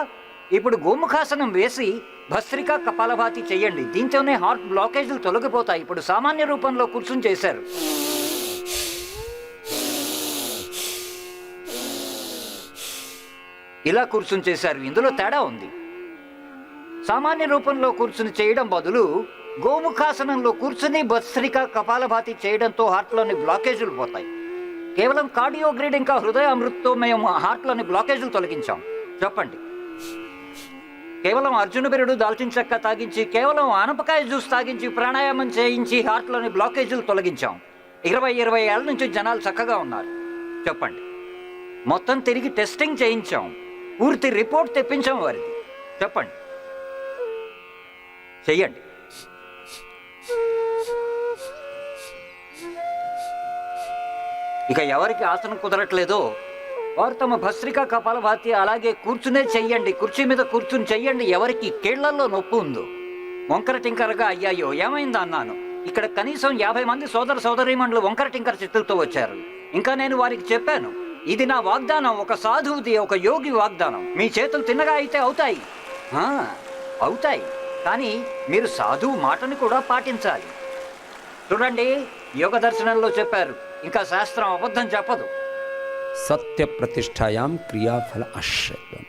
B: ఇప్పుడు గోముఖాసనం వేసి భస్త్రికా కపాలభాతి చేయండి. దీంతోనే హార్ట్ బ్లాకేజీలు తొలగిపోతాయి. ఇప్పుడు సామాన్య రూపంలో కూర్చుని చేశారు. ఇలా కూర్చుని చేశారు. ఇందులో తేడా ఉంది. సామాన్య రూపంలో కూర్చుని చేయడం బదులు గోముఖాసనంలో కూర్చుని భస్త్రికా కపాలభాతి చేయడంతో హార్ట్లోని బ్లాకేజీలు పోతాయి. కేవలం కార్డియోగ్రిడ్ ఇంకా హృదయ అమృత్తో మేము హార్ట్లోని బ్లాకేజీలు తొలగించాం. చెప్పండి. కేవలం అర్జున బెరడు దాల్చిన చెక్క తాగించి, కేవలం ఆనపకాయ జ్యూస్ తాగించి, ప్రాణాయామం చేయించి హార్ట్లోని బ్లాకేజీలు తొలగించాం. 20 ఏళ్ల నుంచి జనాలు చక్కగా ఉన్నారు. చెప్పండి. మొత్తం తిరిగి టెస్టింగ్ చేయించాం. పూర్తి రిపోర్ట్ తెప్పించాం వారిది. చెప్పండి. చెయ్యండి. ఇక ఎవరికి ఆసనం కుదరట్లేదో వారు తమ భస్త్రికా కపాలభాతి అలాగే కూర్చునే చెయ్యండి. కుర్చీ మీద కూర్చుని చెయ్యండి. ఎవరికి కీళ్లలో నొప్పి ఉందో, వంకర టింకరగా అయ్యాయో, ఏమైందా అన్నాను, ఇక్కడ కనీసం 50 మంది సోదర సోదరీమణులు వంకర టింకర చిత్తులతో వచ్చారు. ఇంకా నేను వారికి చెప్పాను, ఇది నా వాగ్దానం, ఒక సాధువుది, ఒక యోగి వాగ్దానం. మీ చేతులు తిన్నగా అయితే అవుతాయి, అవుతాయి, కానీ మీరు సాధువు మాటను కూడా పాటించాలి. చూడండి, యోగ దర్శనంలో చెప్పారు, ఇంకా శాస్త్రం అబద్ధం చెప్పదు.
C: సత్య ప్రతిష్టాయాం క్రియాఫల ఆశ్రయం.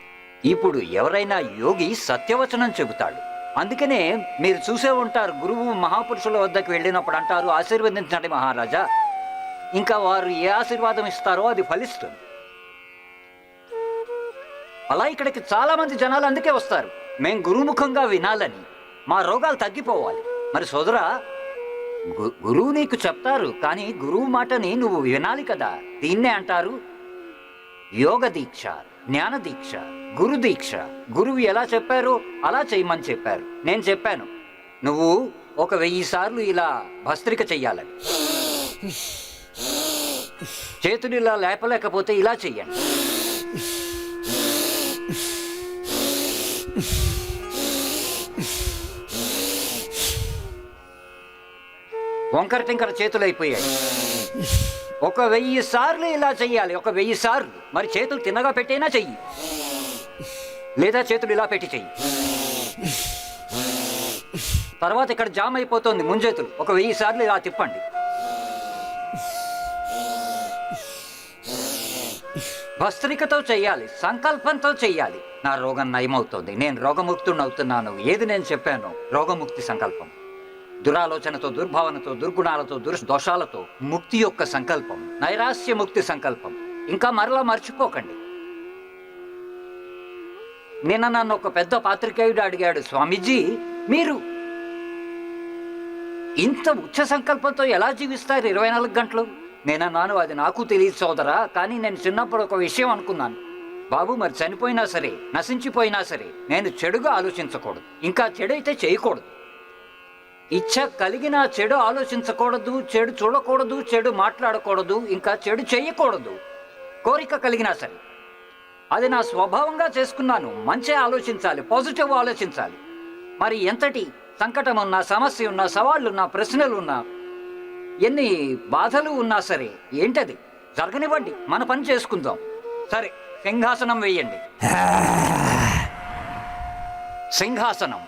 B: ఇప్పుడు ఎవరైనా యోగి సత్యవచనం చెబుతాడు. అందుకనే మీరు చూసే ఉంటారు, గురువు మహాపురుషుల వద్దకు వెళ్ళినప్పుడు అంటారు, ఆశీర్వదించండి మహారాజా. ఇంకా వారు ఏ ఆశీర్వాదం ఇస్తారో అది ఫలిస్తుంది. అలా ఇక్కడికి చాలా మంది జనాలు అందుకే వస్తారు, మేం గురుముఖంగా వినాలని, మా రోగాలు తగ్గిపోవాలి. మరి సోదరా, గురువు నీకు చెప్తారు, కానీ గురువు మాటని నువ్వు వినాలి కదా. దీన్నే అంటారు యోగ దీక్ష, జ్ఞాన దీక్ష, గురు దీక్ష. గురువు ఎలా చెప్పారో అలా చేయమని చెప్పారు. నేను చెప్పాను, నువ్వు ఒక 1000 సార్లు ఇలా భస్త్రిక చెయ్యాలని. చేతులు ఇలా లేపలేకపోతే ఇలా చెయ్యండి. వంకర టింకర చేతులు అయిపోయాయి. ఒక 1000 సార్లు ఇలా చెయ్యాలి, ఒక 1000 సార్లు. మరి చేతులు తిన్నగా పెట్టైనా చెయ్యి, లేదా చేతులు ఇలా పెట్టి చెయ్యి. తర్వాత ఇక్కడ జామ్ అయిపోతుంది ముంజేతులు, ఒక 1000 సార్లు ఇలా తిప్పండి. భస్త్రికతో చెయ్యాలి, సంకల్పంతో చెయ్యాలి. నా రోగం నయమవుతుంది, నేను రోగముక్తుడిని అవుతున్నాను. ఏది నేను చెప్పాను? రోగముక్తి సంకల్పం. దురాలోచనతో, దుర్భావనతో, దుర్గుణాలతో, దోషాలతో ముక్తి యొక్క సంకల్పం, నైరాస్య ముక్తి సంకల్పం. ఇంకా మరలా మర్చిపోకండి. నిన్న నన్ను ఒక పెద్ద పాత్రికేయుడు అడిగాడు, స్వామీజీ మీరు ఇంత ఉచ్చ సంకల్పంతో ఎలా జీవిస్తారు 24 గంటలు? నేనన్నాను, అది నాకు తెలియదు సోదరా, కానీ నేను చిన్నప్పుడు ఒక విషయం అనుకున్నాను. బాబు, మరి చనిపోయినా సరే, నశించిపోయినా సరే, నేను చెడుగా ఆలోచించకూడదు, ఇంకా చెడైతే చేయకూడదు. ఇచ్చ కలిగిన చెడు ఆలోచించకూడదు, చెడు చూడకూడదు, చెడు మాట్లాడకూడదు, ఇంకా చెడు చేయకూడదు. కోరిక కలిగినా సరే అది నా స్వభావంగా చేసుకున్నాను. మంచి ఆలోచించాలి, పాజిటివ్ ఆలోచించాలి. మరి ఎంతటి సంకటం ఉన్నా, సమస్య ఉన్నా, సవాళ్ళున్నా, ప్రశ్నలున్నా, ఎన్ని బాధలు ఉన్నా సరే, ఏంటది జరగనివ్వండి, మన పని చేసుకుందాం. సరే, సింహాసనం వేయండి. సింహాసనం